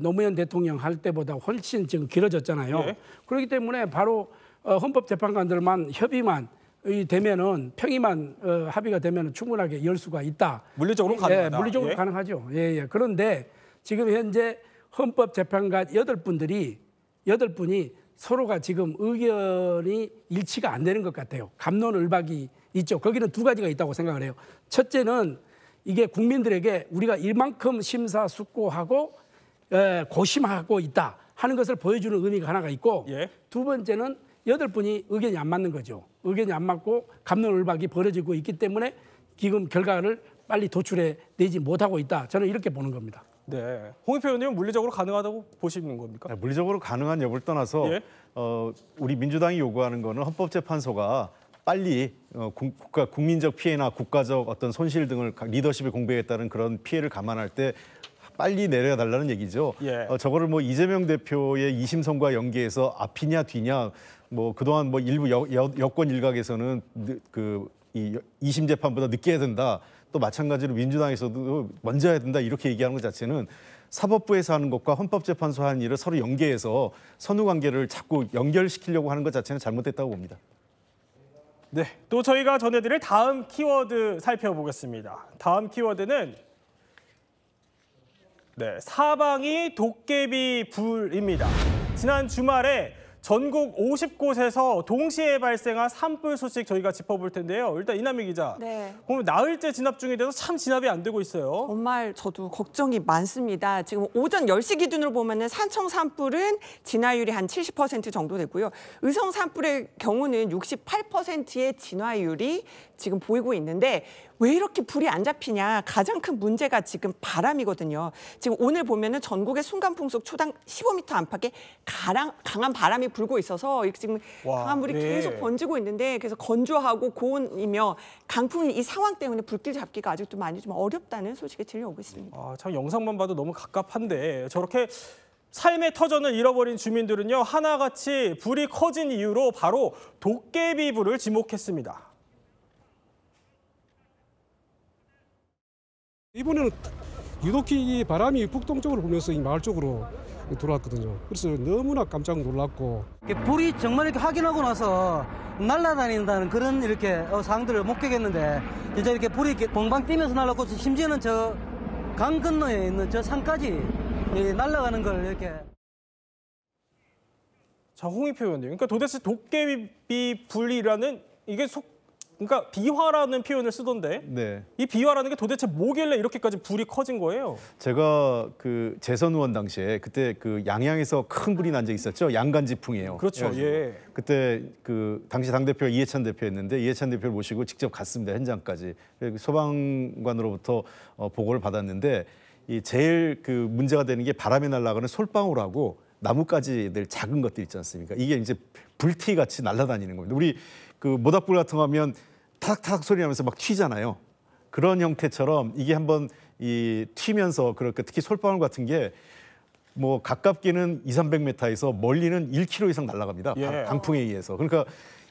노무현 대통령 할 때보다 훨씬 지금 길어졌잖아요. 그렇기 때문에 바로 헌법재판관들만 협의만 되면은 평의만 합의가 되면은 충분하게 열 수가 있다. 물리적으로 가능하다. 물리적으로 가능하죠. 그런데 지금 현재 헌법재판관 8분이 서로가 지금 의견이 일치가 안 되는 것 같아요. 갑론을박이 있죠. 거기는 두 가지가 있다고 생각을 해요. 첫째는 이게 국민들에게 우리가 이만큼 심사숙고하고 고심하고 있다 하는 것을 보여주는 의미가 하나가 있고 두 번째는 8분이 의견이 안 맞는 거죠. 의견이 안 맞고 갑론을박이 벌어지고 있기 때문에 지금 결과를 빨리 도출해 내지 못하고 있다. 저는 이렇게 보는 겁니다. 네, 홍익표 의원님은 물리적으로 가능하다고 보시는 겁니까? 물리적으로 가능한 여부를 떠나서 우리 민주당이 요구하는 거는 헌법재판소가 빨리 국민적 피해나 국가적 어떤 손실 등을 리더십에 공백했다는 그런 피해를 감안할 때 빨리 내려달라는 얘기죠. 저거를 이재명 대표의 2심 선고와 연계해서 앞이냐 뒤냐 그동안 일부 여권 일각에서는 이 2심 재판보다 늦게 해야 된다. 또 마찬가지로 민주당에서도 먼저 해야 된다 이렇게 얘기하는 것 자체는 사법부에서 하는 것과 헌법재판소 하는 일을 서로 연계해서 선후관계를 자꾸 연결시키려고 하는 것 자체는 잘못됐다고 봅니다. 네, 또 저희가 전해드릴 다음 키워드 살펴보겠습니다. 다음 키워드는 사방이 도깨비 불입니다. 지난 주말에 전국 50곳에서 동시에 발생한 산불 소식 저희가 짚어볼 텐데요. 일단 이남희 기자, 오늘 나흘째 진압 중이 돼서 참 진압이 안 되고 있어요. 정말 저도 걱정이 많습니다. 지금 오전 10시 기준으로 보면은 산청 산불은 진화율이 한 70% 정도 되고요. 의성 산불의 경우는 68%의 진화율이 지금 보이고 있는데 왜 이렇게 불이 안 잡히냐? 가장 큰 문제가 지금 바람이거든요. 지금 오늘 보면은 전국의 순간 풍속 초당 15m 안팎의 강한 바람이 불고 있어서 지금 강한 불이 계속 번지고 있는데 그래서 건조하고 고온이며 강풍이 이 상황 때문에 불길 잡기가 아직도 많이 좀 어렵다는 소식이 들려오고 있습니다. 참 영상만 봐도 너무 갑갑한데 저렇게 삶의 터전을 잃어버린 주민들은요 하나같이 불이 커진 이유로 바로 도깨비 불을 지목했습니다. 이번에는 유독히 이 바람이 북동쪽으로 불면서 이 마을 쪽으로 들어왔거든요. 그래서 너무나 깜짝 놀랐고 불이 정말 이렇게 확인하고 나서 날아다닌다는 그런 이렇게 상황들을 목격했는데 진짜 이렇게 불이 이렇게 봉방 뛰면서 날아갔고 심지어는 저 강 건너에 있는 저 산까지 날아가는 걸 이렇게. 자, 홍익표 의원님, 그러니까 도대체 도깨비 불이라는 이게 그러니까 비화라는 표현을 쓰던데 네. 이 비화라는 게 도대체 뭐길래 이렇게까지 불이 커진 거예요? 제가 그 재선 의원 당시에 그때 그 양양에서 큰 불이 난 적이 있었죠. 양간지풍이에요. 그렇죠. 예. 그때 그 당시 당대표가 이해찬 대표였는데 이해찬 대표를 모시고 직접 갔습니다. 현장까지. 소방관으로부터 보고를 받았는데 이 제일 그 문제가 되는 게 바람에 날아가는 솔방울하고 나뭇가지들 작은 것들 있지 않습니까? 이게 이제 불티 같이 날아다니는 겁니다. 우리 그 모닥불 같은 거 하면 타닥타닥 소리 나면서 막 튀잖아요. 그런 형태처럼 이게 한번 이 튀면서 그렇게 특히 솔방울 같은 게 뭐 가깝게는 200~300m에서 멀리는 1km 이상 날아갑니다. 예. 강풍에 의해서. 그러니까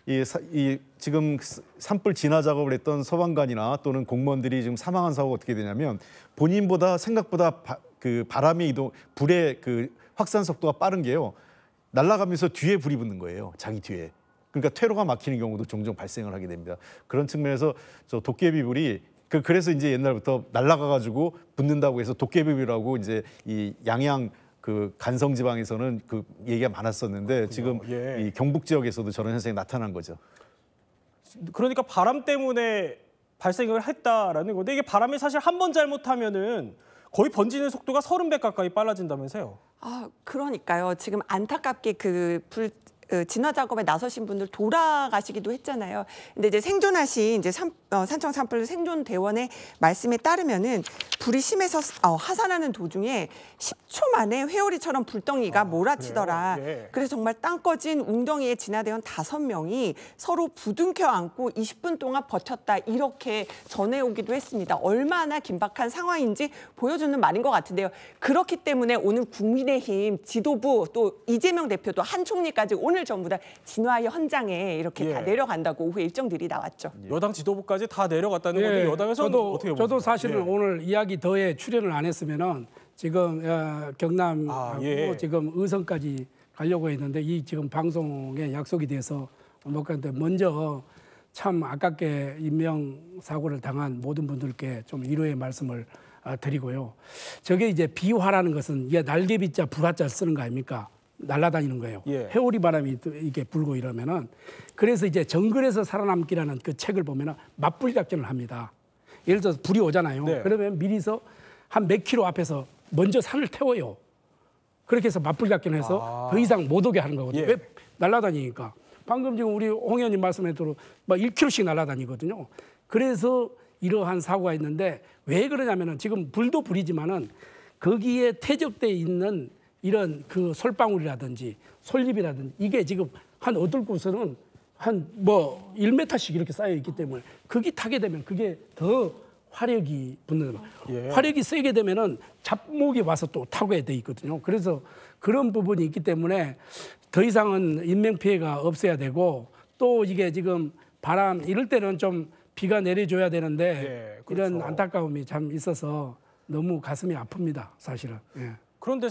이 지금 산불 진화 작업을 했던 소방관이나 또는 공무원들이 지금 사망한 사고가 어떻게 되냐면 본인보다 생각보다 그 바람의 이동, 불의 그 확산 속도가 빠른 게요. 날아가면서 뒤에 불이 붙는 거예요. 자기 뒤에. 그러니까 퇴로가 막히는 경우도 종종 발생을 하게 됩니다. 그런 측면에서 저 도깨비불이 그래서 이제 옛날부터 날아가가지고 붙는다고 해서 도깨비불이라고 이제 이 양양 그 간성 지방에서는 그 얘기가 많았었는데 지금 이 경북 지역에서도 저런 현상이 나타난 거죠. 그러니까 바람 때문에 발생을 했다라는 건데 이게 바람이 사실 한 번 잘못하면은 거의 번지는 속도가 30배 가까이 빨라진다면서요? 그러니까요. 지금 안타깝게 그 불 진화 작업에 나서신 분들 돌아가시기도 했잖아요. 근데 이제 생존하신 이제 산청 산불 생존 대원의 말씀에 따르면은 불이 심해서 하산하는 도중에 10초 만에 회오리처럼 불덩이가 몰아치더라. 그래서 정말 땅 꺼진 웅덩이에 진화대원 5명이 서로 부둥켜 안고 20분 동안 버텼다. 이렇게 전해오기도 했습니다. 얼마나 긴박한 상황인지 보여주는 말인 것 같은데요. 그렇기 때문에 오늘 국민의힘 지도부 또 이재명 대표도 한 총리까지 오늘 전부 다 진화 현장에 이렇게 다 내려간다고 오후에 일정들이 나왔죠. 여당 지도부까지 다 내려갔다는 건데 여당에서는 어떻게 보세요? 저도 사실은 오늘 이야기 더에 출연을 안 했으면은 지금 경남하고 지금 의성까지 가려고 했는데 이 지금 방송에 약속이 돼서 못 갔는데 먼저 참 아깝게 인명사고를 당한 모든 분들께 좀 위로의 말씀을 드리고요. 저게 이제 비화라는 것은 이게 날개비자 불화자를 쓰는 거 아닙니까? 날아다니는 거예요. 회오리 바람이 이게 불고 이러면은 그래서 이제 정글에서 살아남기라는 그 책을 보면은 맞불 작전을 합니다. 예를 들어서 불이 오잖아요. 그러면 미리서 한 몇 킬로 앞에서 먼저 산을 태워요. 그렇게 해서 맞불 작전을 해서 더 이상 못 오게 하는 거거든요. 왜? 날아다니니까. 방금 지금 우리 홍 의원님 말씀에 대로 막 1km씩 날아다니거든요. 그래서 이러한 사고가 있는데 왜 그러냐면은 지금 불도 불이지만은 거기에 퇴적돼 있는 이런 그 솔방울이라든지 솔잎이라든지 이게 지금 한 어떨 곳은 한 뭐 1m씩 이렇게 쌓여 있기 때문에 거기 타게 되면 그게 더 화력이 붙는 거예요. 화력이 세게 되면은 잡목이 와서 또 타게 돼 있거든요. 그래서 그런 부분이 있기 때문에 더 이상은 인명 피해가 없어야 되고 또 이게 지금 바람 이럴 때는 좀 비가 내려줘야 되는데 이런 안타까움이 참 있어서 너무 가슴이 아픕니다. 사실은. 그런데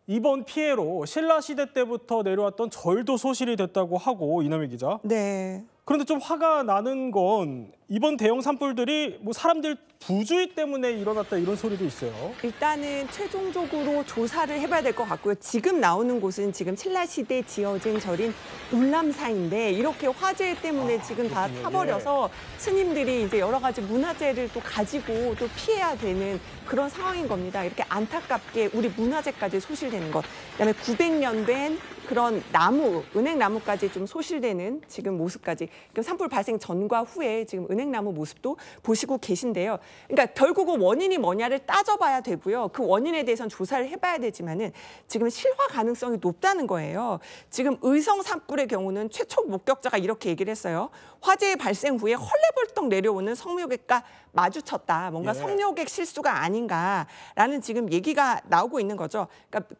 이번 피해로 신라 시대 때부터 내려왔던 절도 소실이 됐다고 하고 이남희 기자. 네. 그런데 좀 화가 나는 건 이번 대형 산불들이 뭐 사람들 부주의 때문에 일어났다 이런 소리도 있어요. 일단은 최종적으로 조사를 해봐야 될 것 같고요. 지금 나오는 곳은 지금 신라시대 지어진 절인 울람사인데 이렇게 화재 때문에 지금 다 타버려서 스님들이 이제 여러 가지 문화재를 또 가지고 또 피해야 되는 그런 상황인 겁니다. 이렇게 안타깝게 우리 문화재까지 소실되는 것. 그다음에 900년 된 그런 나무, 은행나무까지 좀 소실되는 지금 모습까지 산불 발생 전과 후에 지금 은행나무 모습도 보시고 계신데요. 그러니까 결국은 원인이 뭐냐를 따져봐야 되고요. 그 원인에 대해서는 조사를 해봐야 되지만은 지금 실화 가능성이 높다는 거예요. 지금 의성 산불의 경우는 최초 목격자가 이렇게 얘기를 했어요. 화재 발생 후에 헐레벌떡 내려오는 성묘객과 마주쳤다. 뭔가 성묘객 실수가 아닌가라는 지금 얘기가 나오고 있는 거죠. 그러니까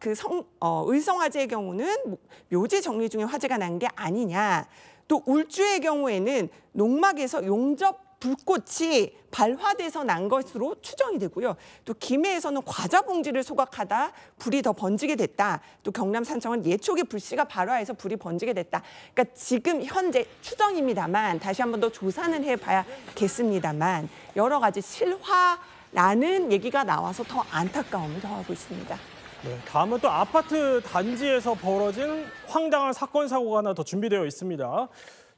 의성 화재의 경우는 묘지 정리 중에 화재가 난 게 아니냐. 또 울주의 경우에는 농막에서 용접 불꽃이 발화돼서 난 것으로 추정이 되고요. 또 김해에서는 과자 봉지를 소각하다 불이 더 번지게 됐다. 또 경남 산청은 예초기 불씨가 발화해서 불이 번지게 됐다. 그러니까 지금 현재 추정입니다만 다시 한 번 더 조사는 해봐야겠습니다만 여러 가지 실화라는 얘기가 나와서 더 안타까움을 더하고 있습니다. 네, 다음은 또 아파트 단지에서 벌어진 황당한 사건 사고가 하나 더 준비되어 있습니다.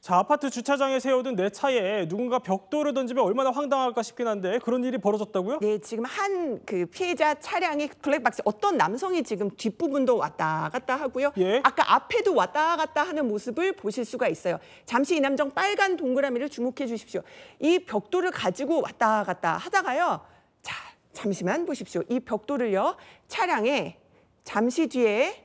자, 아파트 주차장에 세워둔 내 차에 누군가 벽돌을 던지면 얼마나 황당할까 싶긴 한데 그런 일이 벌어졌다고요? 네, 지금 한 그 피해자 차량이 블랙박스 어떤 남성이 지금 뒷부분도 왔다 갔다 하고요. 예? 아까 앞에도 왔다 갔다 하는 모습을 보실 수가 있어요. 잠시 이남정 빨간 동그라미를 주목해 주십시오. 이 벽돌을 가지고 왔다 갔다 하다가요. 자, 잠시만 보십시오. 이 벽돌을요. 차량에 잠시 뒤에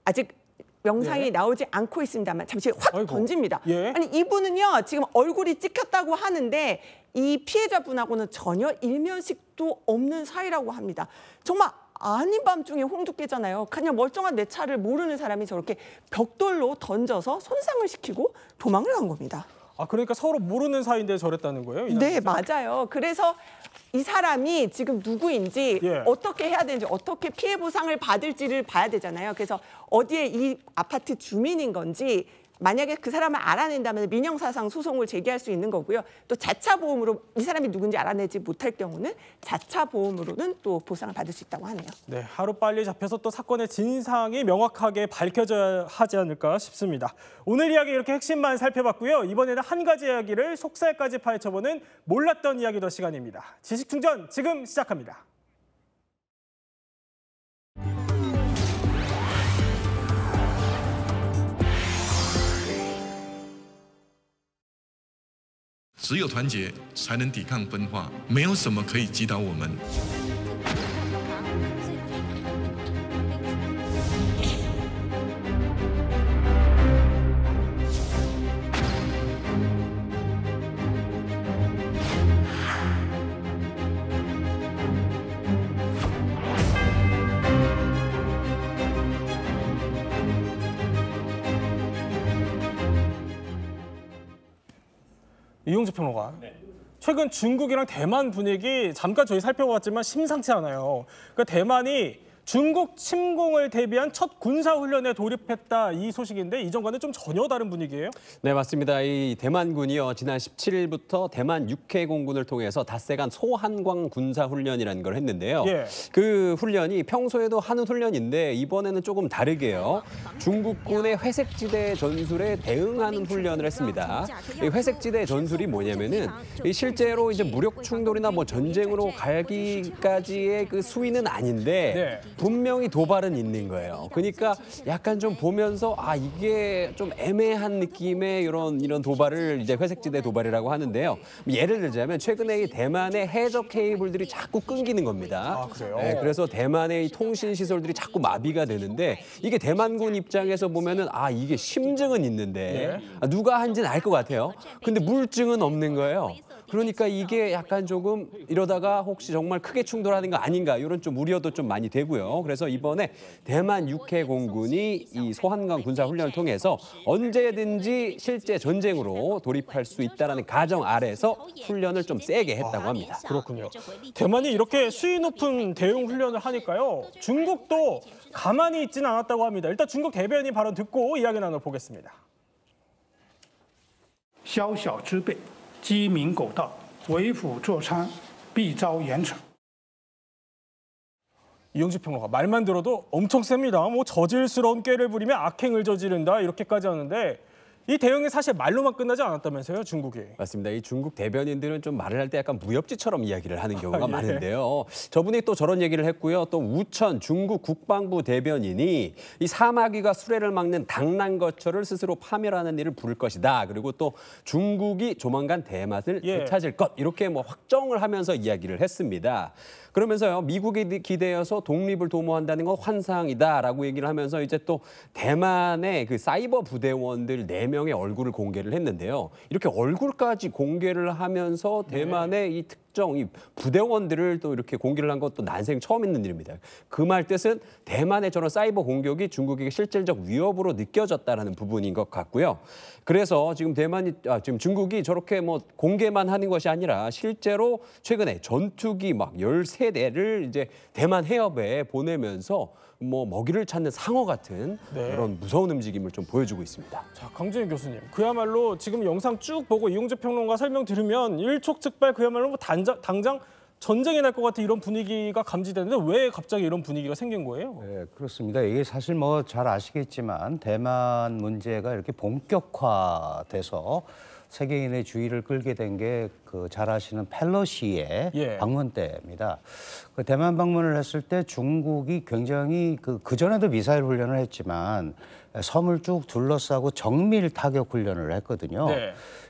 아직 영상이 나오지 않고 있습니다만 잠시 확 던집니다. 아니 이분은요 지금 얼굴이 찍혔다고 하는데 이 피해자분하고는 전혀 일면식도 없는 사이라고 합니다. 정말 아닌 밤중에 홍두깨잖아요. 그냥 멀쩡한 내 차를 모르는 사람이 저렇게 벽돌로 던져서 손상을 시키고 도망을 간 겁니다. 아, 그러니까 서로 모르는 사이인데 저랬다는 거예요? 네, 맞아요. 그래서 이 사람이 지금 누구인지 어떻게 해야 되는지 어떻게 피해 보상을 받을지를 봐야 되잖아요. 그래서 어디에 이 아파트 주민인 건지 만약에 그 사람을 알아낸다면 민형사상 소송을 제기할 수 있는 거고요. 또 자차 보험으로 이 사람이 누군지 알아내지 못할 경우는 자차 보험으로는 또 보상을 받을 수 있다고 하네요. 네, 하루빨리 잡혀서 또 사건의 진상이 명확하게 밝혀져야 하지 않을까 싶습니다. 오늘 이야기 이렇게 핵심만 살펴봤고요. 이번에는 한 가지 이야기를 속살까지 파헤쳐보는 몰랐던 이야기 더 시간입니다. 지식충전 지금 시작합니다. 只有团结才能抵抗分化，没有什么可以击倒我们。 이용재 평론가. 최근 중국이랑 대만 분위기 잠깐 저희 살펴봤지만 심상치 않아요. 그러니까 대만이 중국 침공을 대비한 첫 군사훈련에 돌입했다 이 소식인데 이전과는 좀 전혀 다른 분위기예요? 네, 맞습니다. 이 대만군이요. 지난 17일부터 대만 6회 공군을 통해서 닷새간 소한광 군사훈련이라는 걸 했는데요. 그 훈련이 평소에도 하는 훈련인데 이번에는 조금 다르게요. 중국군의 회색지대 전술에 대응하는 훈련을 했습니다. 이 회색지대 전술이 뭐냐면은 실제로 이제 무력 충돌이나 뭐 전쟁으로 가기까지의 그 수위는 아닌데 분명히 도발은 있는 거예요. 그러니까 약간 좀 보면서 아 이게 좀 애매한 느낌의 이런 도발을 이제 회색지대 도발이라고 하는데요. 예를 들자면 최근에 이 대만의 해저 케이블들이 자꾸 끊기는 겁니다. 아, 그래요? 네, 그래서 대만의 이 통신 시설들이 자꾸 마비가 되는데 이게 대만군 입장에서 보면은 아 이게 심증은 있는데 누가 한지는 알 것 같아요. 근데 물증은 없는 거예요. 그러니까 이게 약간 조금 이러다가 혹시 정말 크게 충돌하는 거 아닌가 이런 좀 우려도 좀 많이 되고요. 그래서 이번에 대만 6회 공군이 이 소한강 군사훈련을 통해서 언제든지 실제 전쟁으로 돌입할 수 있다는 가정 아래서 훈련을 좀 세게 했다고 합니다. 그렇군요. 대만이 이렇게 수위 높은 대응 훈련을 하니까요. 중국도 가만히 있지는 않았다고 합니다. 일단 중국 대변인 발언 듣고 이야기 나눠보겠습니다. 宵小之辈 鸡鸣狗盗，为虎作伥，必遭严惩。 이용재 평론가 말만 들어도 엄청 셉니다. 뭐 저질스러운 꾀를 부리며 악행을 저지른다 이렇게까지 하는데 이 대응이 사실 말로만 끝나지 않았다면서요, 중국이. 맞습니다. 이 중국 대변인들은 좀 말을 할 때 약간 무협지처럼 이야기를 하는 경우가 예. 많은데요. 저분이 또 저런 얘기를 했고요. 또 우천 중국 국방부 대변인이 이 사마귀가 수레를 막는 당랑거처를 스스로 파멸하는 일을 부를 것이다. 그리고 또 중국이 조만간 대맛을 되찾을 것 이렇게 뭐 확정을 하면서 이야기를 했습니다. 그러면서요, 미국이 기대어서 독립을 도모한다는 건 환상이다라고 얘기를 하면서 이제 또 대만의 그 사이버 부대원들 4명의 얼굴을 공개를 했는데요. 이렇게 얼굴까지 공개를 하면서 대만의 이 특정 이 부대원들을 또 이렇게 공개를 한 것도 난생 처음 있는 일입니다. 그 말 뜻은 대만의 저런 사이버 공격이 중국에게 실질적 위협으로 느껴졌다라는 부분인 것 같고요. 그래서 지금 지금 중국이 저렇게 뭐 공개만 하는 것이 아니라 실제로 최근에 전투기 막 13대를 이제 대만 해협에 보내면서 뭐 먹이를 찾는 상어 같은 그런 무서운 움직임을 좀 보여주고 있습니다. 자, 강준희 교수님, 그야말로 지금 영상 쭉 보고 이용재 평론가 설명 들으면 일촉즉발 그야말로 뭐 당장 전쟁이 날 것 같은 이런 분위기가 감지되는데 왜 갑자기 이런 분위기가 생긴 거예요? 네, 그렇습니다. 이게 사실 뭐 잘 아시겠지만 대만 문제가 이렇게 본격화돼서 세계인의 주의를 끌게 된 게 그 잘 아시는 펠로시의 방문 때입니다. 그 대만 방문을 했을 때 중국이 굉장히 그 전에도 미사일 훈련을 했지만 섬을 쭉 둘러싸고 정밀 타격 훈련을 했거든요.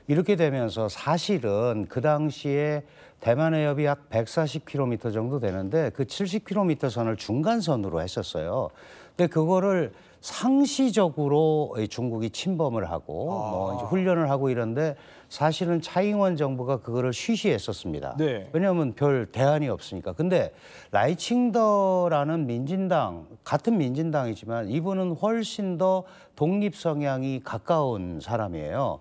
이렇게 되면서 사실은 그 당시에 대만 해협이 약 140km 정도 되는데 그 70km 선을 중간선으로 했었어요. 근데 그거를 상시적으로 중국이 침범을 하고 뭐 이제 훈련을 하고 이런데 사실은 차잉원 정부가 그거를 쉬쉬했었습니다. 왜냐하면 별 대안이 없으니까. 근데 라이칭더라는 민진당, 같은 민진당이지만 이분은 훨씬 더 독립 성향이 가까운 사람이에요.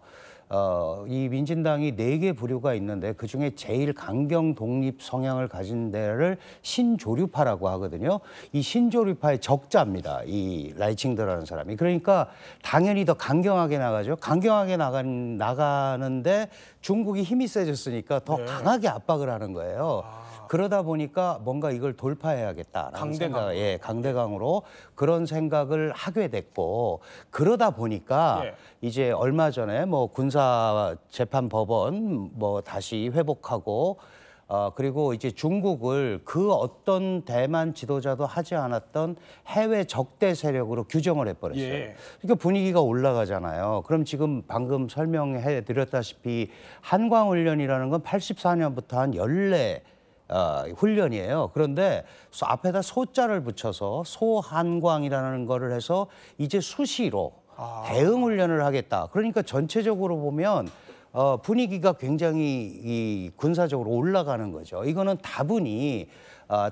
이 민진당이 4개 부류가 있는데 그중에 제일 강경 독립 성향을 가진 데를 신조류파라고 하거든요. 이 신조류파의 적자입니다. 이 라이칭더라는 사람이. 그러니까 당연히 더 강경하게 나가죠. 강경하게 나가는데 중국이 힘이 세졌으니까 더 강하게 압박을 하는 거예요. 그러다 보니까 뭔가 이걸 돌파해야겠다라는 생각, 강대강으로 그런 생각을 하게 됐고 그러다 보니까 이제 얼마 전에 뭐 군사재판법원 뭐 다시 회복하고 그리고 이제 중국을 그 어떤 대만 지도자도 하지 않았던 해외 적대 세력으로 규정을 해버렸어요. 그러니까 분위기가 올라가잖아요. 그럼 지금 방금 설명해 드렸다시피 한광훈련이라는 건 84년부터 한 14 훈련이에요. 그런데 앞에다 소자를 붙여서 소한광이라는 거를 해서 이제 수시로 대응 훈련을 하겠다. 그러니까 전체적으로 보면 분위기가 굉장히 이 군사적으로 올라가는 거죠. 이거는 다분히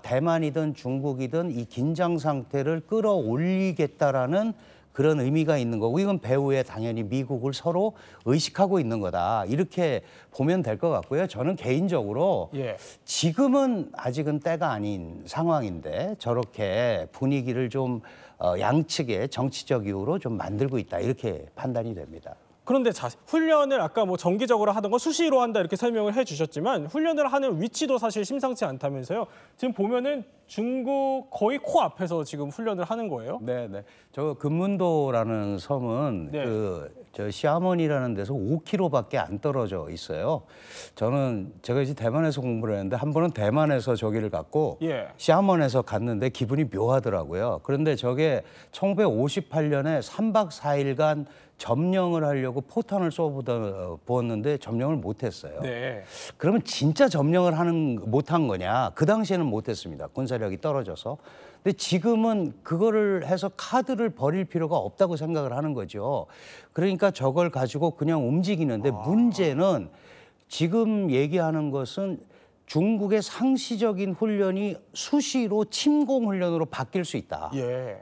대만이든 중국이든 이 긴장 상태를 끌어올리겠다라는 그런 의미가 있는 거고 이건 배후에 당연히 미국을 서로 의식하고 있는 거다. 이렇게 보면 될 것 같고요. 저는 개인적으로 지금은 아직은 때가 아닌 상황인데 저렇게 분위기를 좀 양측의 정치적 이유로 좀 만들고 있다. 이렇게 판단이 됩니다. 그런데 훈련을 아까 뭐 정기적으로 하던 거 수시로 한다 이렇게 설명을 해주셨지만 훈련을 하는 위치도 사실 심상치 않다면서요. 지금 보면은 중국 거의 코앞에서 지금 훈련을 하는 거예요. 네네. 저 금문도라는 섬은 저 시아먼이라는 데서 5km밖에 안 떨어져 있어요. 제가 이제 대만에서 공부를 했는데 한 번은 대만에서 저기를 갔고 시아먼에서 갔는데 기분이 묘하더라고요. 그런데 저게 1958년에 3박 4일간 점령을 하려고 포탄을 쏘부었는데 점령을 못했어요. 그러면 진짜 점령을 못한 거냐? 그 당시에는 못했습니다. 군사력이 떨어져서. 근데 지금은 그거를 해서 카드를 버릴 필요가 없다고 생각을 하는 거죠. 그러니까 저걸 가지고 그냥 움직이는데 문제는 지금 얘기하는 것은 중국의 상시적인 훈련이 수시로 침공 훈련으로 바뀔 수 있다.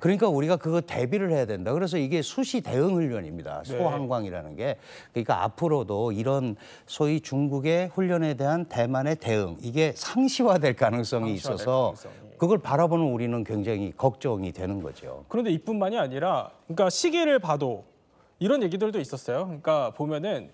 그러니까 우리가 그거 대비를 해야 된다. 그래서 이게 수시 대응 훈련입니다. 소한광이라는 게. 그러니까 앞으로도 이런 소위 중국의 훈련에 대한 대만의 대응 이게 상시화될 가능성이 있어서 그걸 바라보는 우리는 굉장히 걱정이 되는 거죠. 그런데 이뿐만이 아니라 그러니까 시기를 봐도 이런 얘기들도 있었어요. 그러니까 보면은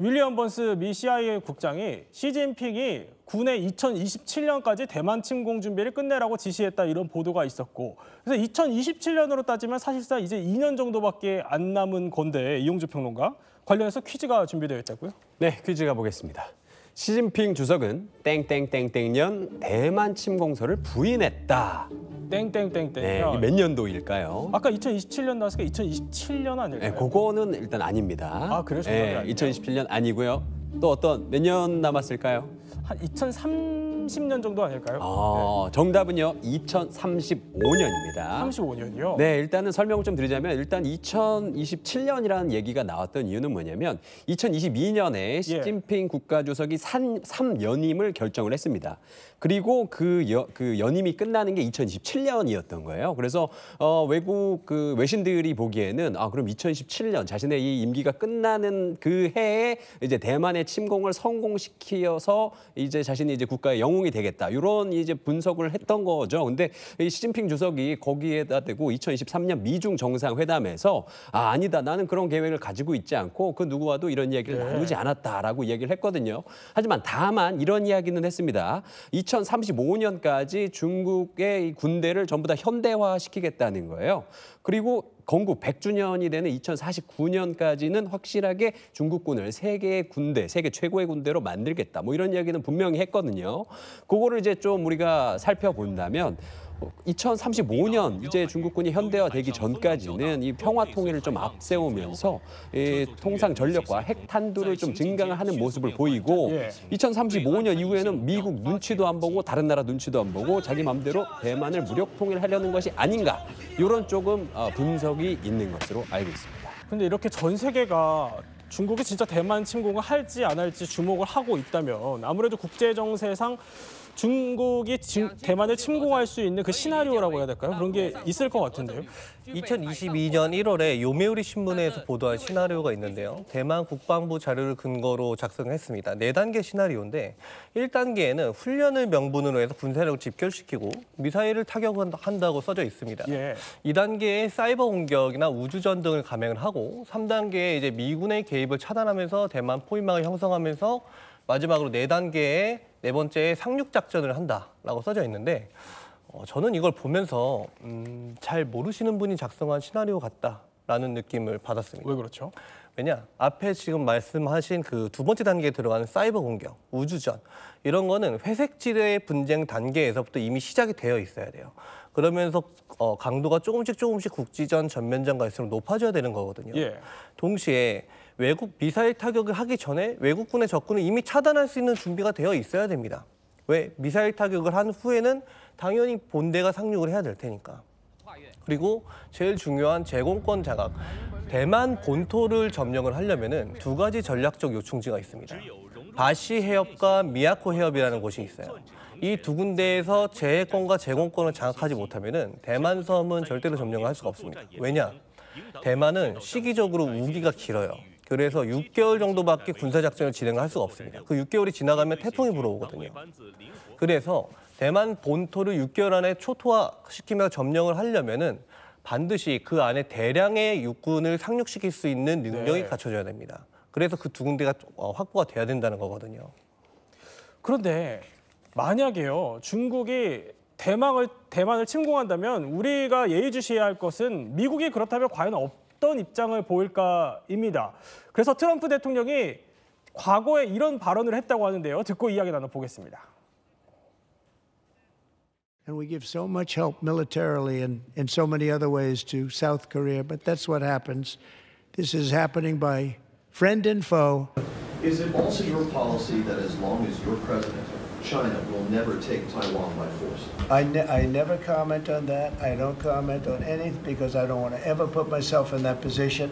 윌리엄 번스 미 CIA 국장이 시진핑이 군의 2027년까지 대만 침공 준비를 끝내라고 지시했다 이런 보도가 있었고 그래서 2027년으로 따지면 사실상 이제 2년 정도밖에 안 남은 건데 이용주 평론가 관련해서 퀴즈가 준비되어 있다고요? 네, 퀴즈 가보겠습니다. 시진핑 주석은 땡땡땡땡년 대만 침공설을 부인했다. 땡땡땡땡. 네, 몇 년도일까요? 아까 2027년 나왔으니까 2027년 아닐까요? 네, 그거는 일단 아닙니다. 아, 그래요? 네, 2027년 아니고요. 또 어떤 몇 년 남았을까요? 한 2030년 정도 아닐까요? 정답은요. 2035년입니다. 35년이요? 네, 일단은 설명을 좀 드리자면 일단 2027년이라는 얘기가 나왔던 이유는 뭐냐면 2022년에 시진핑 국가주석이 3연임을 결정을 했습니다. 그리고 그 연임이 끝나는 게 2027년이었던 거예요. 그래서 외국 외신들이 보기에는 그럼 2017년 자신의 이 임기가 끝나는 그 해에 이제 대만의 침공을 성공시켜서 이제 자신이 이제 국가의 영웅이 되겠다. 이런 이제 분석을 했던 거죠. 근데 이 시진핑 주석이 거기에다 대고 2023년 미중 정상회담에서 아니다. 나는 그런 계획을 가지고 있지 않고 그 누구와도 이런 이야기를 나누지 않았다라고 이야기를 했거든요. 하지만 다만 이런 이야기는 했습니다. 2035년까지 중국의 군대를 전부 다 현대화시키겠다는 거예요. 그리고 건국 100주년이 되는 2049년까지는 확실하게 중국군을 세계 최고의 군대로 만들겠다. 뭐 이런 이야기는 분명히 했거든요. 그거를 이제 좀 우리가 살펴본다면 2035년 이제 중국군이 현대화되기 전까지는 이 평화 통일을 좀 앞세우면서 통상 전력과 핵탄두를 좀 증강하는 모습을 보이고 2035년 이후에는 미국 눈치도 안 보고 다른 나라 눈치도 안 보고 자기 마음대로 대만을 무력 통일하려는 것이 아닌가 이런 조금 분석이 있는 것으로 알고 있습니다. 근데 이렇게 전 세계가 중국이 진짜 대만 침공을 할지 안 할지 주목을 하고 있다면 아무래도 국제 정세상 중국이 대만을 침공할 수 있는 그 시나리오라고 해야 될까요? 그런 게 있을 것 같은데요. 2022년 1월에 요메우리 신문에서 보도한 시나리오가 있는데요. 대만 국방부 자료를 근거로 작성했습니다. 4단계 시나리오인데 1단계에는 훈련을 명분으로 해서 군사력을 집결시키고 미사일을 타격한다고 써져 있습니다. 2단계에 사이버 공격이나 우주전 등을 감행을 하고 3단계에 이제 미군의 개입을 차단하면서 대만 포위망을 형성하면서 마지막으로 4단계에 네 번째에 상륙작전을 한다라고 써져 있는데 저는 이걸 보면서 잘 모르시는 분이 작성한 시나리오 같다라는 느낌을 받았습니다. 왜 그렇죠? 왜냐? 앞에 지금 말씀하신 그 두 번째 단계에 들어가는 사이버 공격, 우주전 이런 거는 회색지대 분쟁 단계에서부터 이미 시작이 되어 있어야 돼요. 그러면서 강도가 조금씩 국지전, 전면전 갈수록 높아져야 되는 거거든요. 동시에 외국 미사일 타격을 하기 전에 외국군의 적군을 이미 차단할 수 있는 준비가 되어 있어야 됩니다. 왜? 미사일 타격을 한 후에는 당연히 본대가 상륙을 해야 될 테니까. 그리고 제일 중요한 제공권 장악. 대만 본토를 점령을 하려면은 2가지 전략적 요충지가 있습니다. 바시 해협과 미야코 해협이라는 곳이 있어요. 이 두 군데에서 제해권과 제공권을 장악하지 못하면은 대만 섬은 절대로 점령을 할 수가 없습니다. 왜냐? 대만은 시기적으로 우기가 길어요. 그래서 6개월 정도밖에 군사작전을 진행할 수가 없습니다. 그 6개월이 지나가면 태풍이 불어오거든요. 그래서 대만 본토를 6개월 안에 초토화시키며 점령을 하려면은 반드시 그 안에 대량의 육군을 상륙시킬 수 있는 능력이 갖춰져야 됩니다. 그래서 그 두 군데가 확보가 돼야 된다는 거거든요. 그런데 만약에요, 중국이 대만을 침공한다면 우리가 예의주시해야 할 것은 미국이 그렇다면 과연 어떤 입장을 보일까입니다. 그래서 트럼프 대통령이 과거에 이런 발언을 했다고 하는데요. 듣고 이야기 나눠보겠습니다. And we give so much help militarily and in so many other ways to South Korea, but that's what happens. This is happening by friend and foe. Is it also your policy that as long as you're president, China will never take Taiwan by force? I never comment on that. I don't comment on anything because I don't want to ever put myself in that position.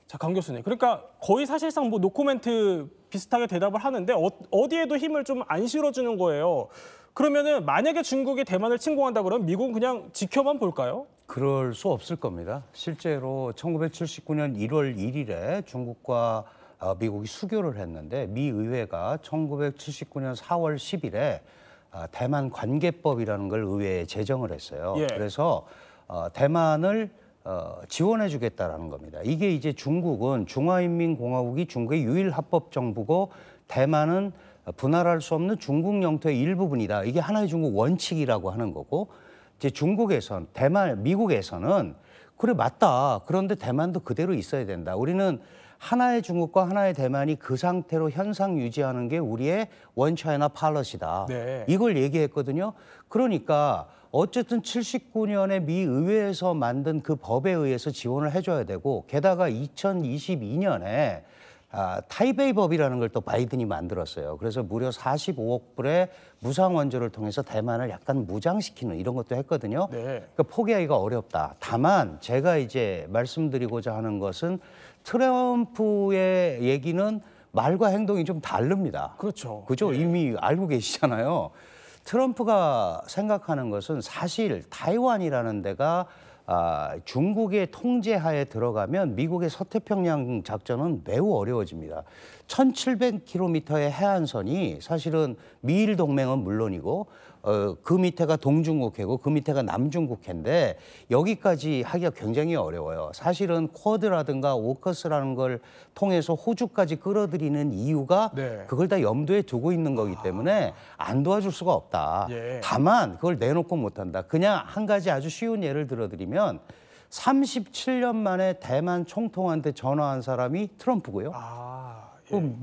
자, 강 교수님. 그러니까 거의 사실상 뭐 노코멘트 비슷하게 대답을 하는데 어디에도 힘을 좀 안 실어주는 거예요. 그러면은 만약에 중국이 대만을 침공한다 그러면 미국은 그냥 지켜만 볼까요? 그럴 수 없을 겁니다. 실제로 1979년 1월 1일에 중국과 미국이 수교를 했는데 미 의회가 1979년 4월 10일에 대만 관계법이라는 걸 의회에 제정을 했어요. 그래서 대만을 지원해주겠다라는 겁니다. 이게 이제 중국은 중화인민공화국이 중국의 유일 합법 정부고 대만은 분할할 수 없는 중국 영토의 일부분이다. 이게 하나의 중국 원칙이라고 하는 거고 이제 미국에서는 그래 맞다. 그런데 대만도 그대로 있어야 된다. 우리는 하나의 중국과 하나의 대만이 그 상태로 현상 유지하는 게 우리의 원차이나 팔러시다. 네. 이걸 얘기했거든요. 그러니까 어쨌든 79년에 미 의회에서 만든 그 법에 의해서 지원을 해줘야 되고 게다가 2022년에 타이베이 법이라는 걸 또 바이든이 만들었어요. 그래서 무려 45억 불의 무상 원조를 통해서 대만을 약간 무장시키는 이런 것도 했거든요. 네. 그러니까 포기하기가 어렵다. 다만 제가 이제 말씀드리고자 하는 것은 트럼프의 얘기는 말과 행동이 좀 다릅니다. 그렇죠. 그죠? 네. 이미 알고 계시잖아요. 트럼프가 생각하는 것은 사실 타이완이라는 데가 중국의 통제하에 들어가면 미국의 서태평양 작전은 매우 어려워집니다. 1700km의 해안선이 사실은 미일 동맹은 물론이고 그 밑에가 동중국해고 그 밑에가 남중국해인데 여기까지 하기가 굉장히 어려워요. 사실은 쿼드라든가 오커스라는 걸 통해서 호주까지 끌어들이는 이유가 네. 그걸 다 염두에 두고 있는 거기 때문에 안 도와줄 수가 없다. 예. 다만 그걸 내놓고 못한다. 그냥 한 가지 아주 쉬운 예를 들어드리면 37년 만에 대만 총통한테 전화한 사람이 트럼프고요. 예.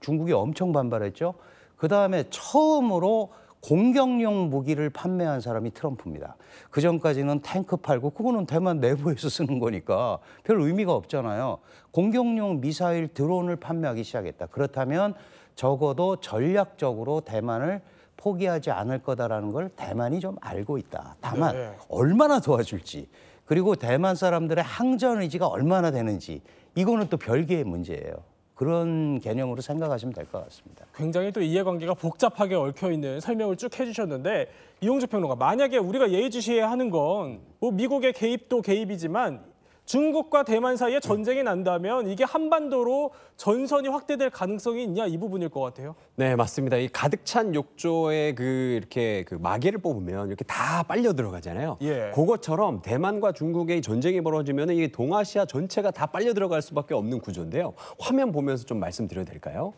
중국이 엄청 반발했죠. 그다음에 처음으로 공격용 무기를 판매한 사람이 트럼프입니다. 그전까지는 탱크 팔고 그거는 대만 내부에서 쓰는 거니까 별 의미가 없잖아요. 공격용 미사일 드론을 판매하기 시작했다. 그렇다면 적어도 전략적으로 대만을 포기하지 않을 거다라는 걸 대만이 좀 알고 있다. 다만 네. 얼마나 도와줄지 그리고 대만 사람들의 항전 의지가 얼마나 되는지 이거는 또 별개의 문제예요. 그런 개념으로 생각하시면 될 것 같습니다. 굉장히 또 이해관계가 복잡하게 얽혀있는 설명을 쭉 해주셨는데 이용주 평론가, 만약에 우리가 예의주시해야 하는 건 뭐 미국의 개입도 개입이지만 중국과 대만 사이에 전쟁이 난다면 이게 한반도로 전선이 확대될 가능성이 있냐 이 부분일 것 같아요. 네, 맞습니다. 이 가득 찬 욕조에 이렇게 마개를 뽑으면 이렇게 다 빨려 들어가잖아요. 예. 그것처럼 대만과 중국의 전쟁이 벌어지면 이게 동아시아 전체가 다 빨려 들어갈 수밖에 없는 구조인데요. 화면 보면서 좀 말씀드려도 될까요?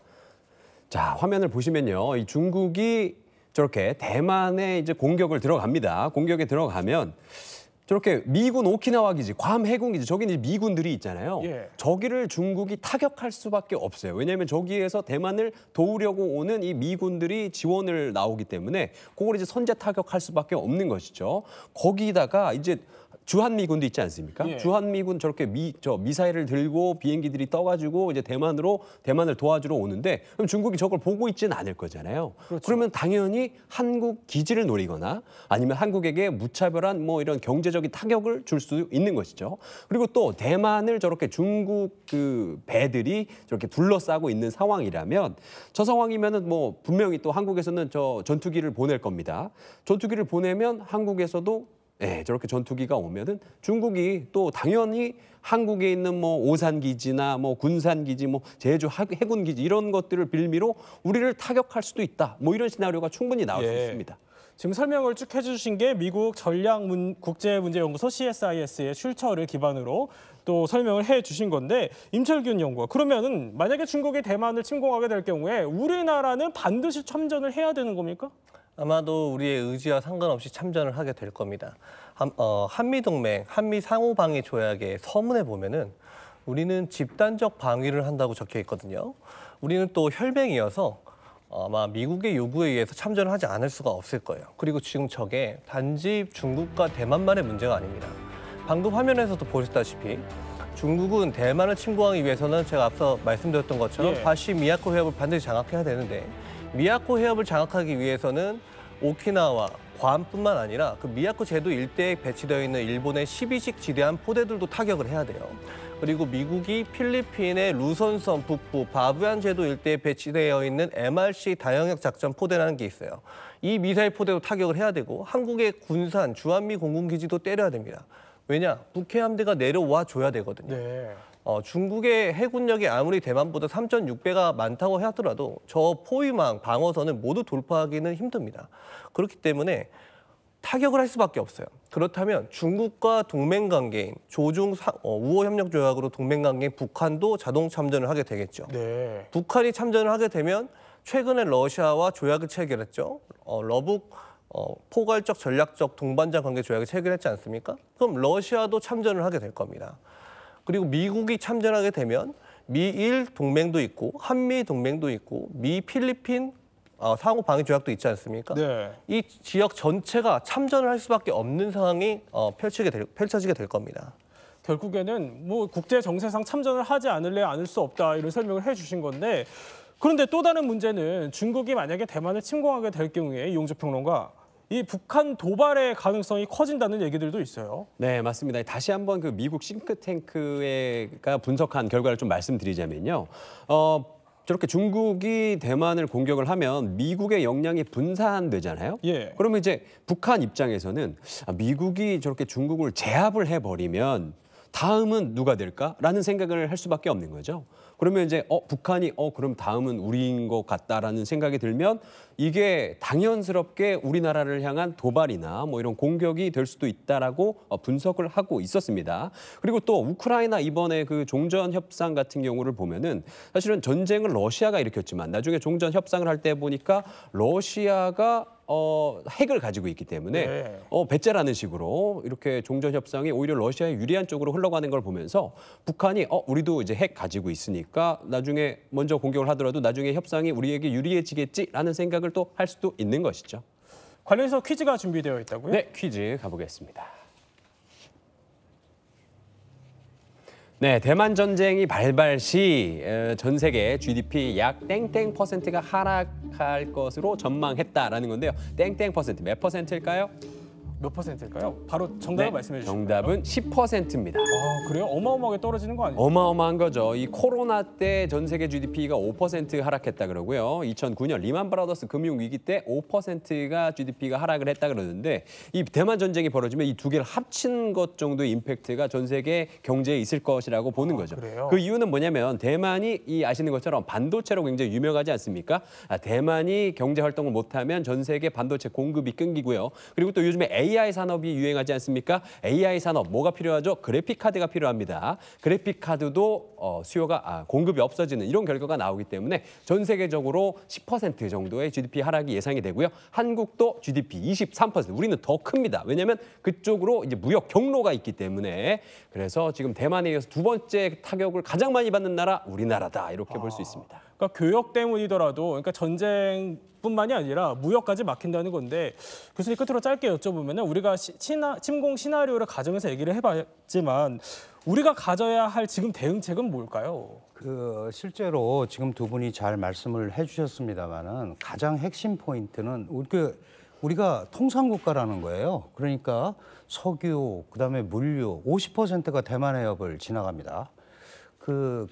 자, 화면을 보시면요, 이 중국이 저렇게 대만에 이제 공격을 들어갑니다. 공격에 들어가면. 저렇게 미군 오키나와 기지, 괌 해군 기지, 저기 이제 미군들이 있잖아요. 예. 저기를 중국이 타격할 수밖에 없어요. 왜냐하면 저기에서 대만을 도우려고 오는 이 미군들이 지원을 나오기 때문에 그걸 이제 선제 타격할 수밖에 없는 것이죠. 거기다가 이제 주한미군도 있지 않습니까? 예. 주한미군 저렇게 미사일을 들고 비행기들이 떠가지고 이제 대만을 도와주러 오는데 그럼 중국이 저걸 보고 있지는 않을 거잖아요. 그렇죠. 그러면 당연히 한국 기지를 노리거나 아니면 한국에게 무차별한 뭐 이런 경제적인 타격을 줄 수 있는 것이죠. 그리고 또 대만을 저렇게 중국 그 배들이 저렇게 둘러싸고 있는 상황이라면 저 상황이면은 뭐 분명히 또 한국에서는 저 전투기를 보낼 겁니다. 전투기를 보내면 한국에서도 네, 저렇게 전투기가 오면은 중국이 또 당연히 한국에 있는 뭐 오산기지나 뭐 군산기지, 뭐 제주 해군기지 이런 것들을 빌미로 우리를 타격할 수도 있다. 뭐 이런 시나리오가 충분히 나올 수 있습니다. 지금 설명을 쭉 해주신 게 미국 전략국제문제연구소 CSIS의 출처를 기반으로 또 설명을 해주신 건데, 임철균 연구가 그러면은 만약에 중국이 대만을 침공하게 될 경우에 우리나라는 반드시 참전을 해야 되는 겁니까? 아마도 우리의 의지와 상관없이 참전을 하게 될 겁니다. 한미동맹, 한미상호방위 조약의 서문에 보면은 우리는 집단적 방위를 한다고 적혀 있거든요. 우리는 또 혈맹이어서 아마 미국의 요구에 의해서 참전을 하지 않을 수가 없을 거예요. 그리고 지금 저게 단지 중국과 대만만의 문제가 아닙니다. 방금 화면에서도 보셨다시피 중국은 대만을 침공하기 위해서는 제가 앞서 말씀드렸던 것처럼 바시 미야코 해협을 반드시 장악해야 되는데, 미야코 해협을 장악하기 위해서는 오키나와 괌뿐만 아니라 그 미야코 제도 일대에 배치되어 있는 일본의 12식 지대함 포대들도 타격을 해야 돼요. 그리고 미국이 필리핀의 루선섬 북부 바부안 제도 일대에 배치되어 있는 MRC 다영역 작전 포대라는 게 있어요. 이 미사일 포대도 타격을 해야 되고 한국의 군산 주한미 공군기지도 때려야 됩니다. 왜냐? 북해 함대가 내려와 줘야 되거든요. 네. 중국의 해군력이 아무리 대만보다 3,600배가 많다고 하더라도 저 포위망 방어선을 모두 돌파하기는 힘듭니다. 그렇기 때문에 타격을 할 수밖에 없어요. 그렇다면 중국과 동맹 관계인 조중 우호 협력 조약으로 동맹 관계인 북한도 자동 참전을 하게 되겠죠. 네. 북한이 참전을 하게 되면 최근에 러시아와 조약을 체결했죠. 러북 포괄적 전략적 동반자 관계 조약을 체결했지 않습니까? 그럼 러시아도 참전을 하게 될 겁니다. 그리고 미국이 참전하게 되면 미일 동맹도 있고 한미 동맹도 있고 미 필리핀 상호 방위 조약도 있지 않습니까? 네. 이 지역 전체가 참전을 할 수밖에 없는 상황이 펼쳐지게 될 겁니다. 결국에는 뭐 국제 정세상 참전을 하지 않을래 않을 수 없다 이런 설명을 해주신 건데, 그런데 또 다른 문제는 중국이 만약에 대만을 침공하게 될 경우에 이용주 평론가, 이 북한 도발의 가능성이 커진다는 얘기들도 있어요. 네, 맞습니다. 다시 한번 그 미국 싱크탱크가 분석한 결과를 좀 말씀드리자면요. 저렇게 중국이 대만을 공격을 하면 미국의 역량이 분산되잖아요. 예. 그러면 이제 북한 입장에서는 미국이 저렇게 중국을 제압을 해버리면 다음은 누가 될까라는 생각을 할 수밖에 없는 거죠. 그러면 이제 북한이 그럼 다음은 우리인 것 같다라는 생각이 들면 이게 당연스럽게 우리나라를 향한 도발이나 뭐 이런 공격이 될 수도 있다라고 분석을 하고 있었습니다. 그리고 또 우크라이나 이번에 그 종전 협상 같은 경우를 보면은 사실은 전쟁을 러시아가 일으켰지만 나중에 종전 협상을 할 때 보니까 러시아가 핵을 가지고 있기 때문에 네. 배째라는 식으로 이렇게 종전 협상이 오히려 러시아에 유리한 쪽으로 흘러가는 걸 보면서 북한이 우리도 이제 핵 가지고 있으니까 나중에 먼저 공격을 하더라도 나중에 협상이 우리에게 유리해지겠지라는 생각을 또 할 수도 있는 것이죠. 관련해서 퀴즈가 준비되어 있다고요? 네, 퀴즈 가보겠습니다. 네, 대만 전쟁이 발발 시 전 세계 GDP 약 땡땡 %가 하락할 것으로 전망했다라는 건데요. 땡땡 %, 몇 %일까요? 몇 %일까요? 바로 정답을 말씀해 주시죠. 정답은 10%입니다. 아, 그래요? 어마어마하게 떨어지는 거 아니에요? 어마어마한 거죠. 이 코로나 때 전 세계 GDP가 5% 하락했다 그러고요. 2009년 리만 브라더스 금융 위기 때 5%가 GDP가 하락을 했다 그러는데 이 대만 전쟁이 벌어지면 이 두 개를 합친 것 정도의 임팩트가 전 세계 경제에 있을 것이라고 보는 거죠. 그래요? 그 이유는 뭐냐면 대만이 아시는 것처럼 반도체로 굉장히 유명하지 않습니까? 대만이 경제 활동을 못하면 전 세계 반도체 공급이 끊기고요. 그리고 또 요즘에 AI 산업이 유행하지 않습니까? AI 산업 뭐가 필요하죠? 그래픽 카드가 필요합니다. 그래픽 카드도 공급이 없어지는 이런 결과가 나오기 때문에 전 세계적으로 10% 정도의 GDP 하락이 예상이 되고요. 한국도 GDP 23%, 우리는 더 큽니다. 왜냐하면 그쪽으로 이제 무역 경로가 있기 때문에. 그래서 지금 대만에 이어서 두 번째 타격을 가장 많이 받는 나라 우리나라다 이렇게 볼 수 있습니다. 그러니까 교역 때문이더라도, 그러니까 전쟁뿐만이 아니라 무역까지 막힌다는 건데, 교수님 끝으로 짧게 여쭤보면 우리가 침공 시나리오를 가정해서 얘기를 해봤지만 우리가 가져야 할 지금 대응책은 뭘까요? 실제로 지금 두 분이 잘 말씀을 해주셨습니다만은 가장 핵심 포인트는 우리가 통상국가라는 거예요. 그러니까 석유, 그다음에 물류 50%가 대만 해협을 지나갑니다.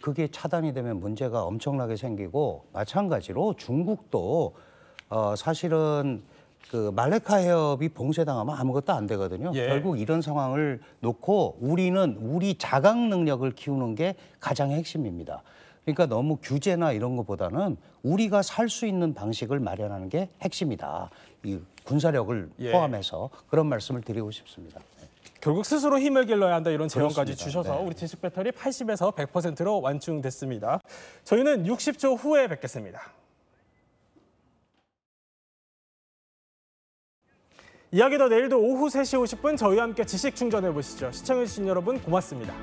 그게 차단이 되면 문제가 엄청나게 생기고, 마찬가지로 중국도 사실은 그 말레카 해협이 봉쇄당하면 아무것도 안 되거든요. 예. 결국 이런 상황을 놓고 우리는 우리 자각 능력을 키우는 게 가장 핵심입니다. 그러니까 너무 규제나 이런 것보다는 우리가 살 수 있는 방식을 마련하는 게 핵심이다. 이 군사력을 포함해서 그런 말씀을 드리고 싶습니다. 결국 스스로 힘을 길러야 한다 이런 제언까지 그렇습니다. 주셔서 네. 우리 지식 배터리 80에서 100%로 완충됐습니다. 저희는 60초 후에 뵙겠습니다. 이야기 더 내일도 오후 3시 50분 저희와 함께 지식 충전해 보시죠. 시청해주신 여러분 고맙습니다.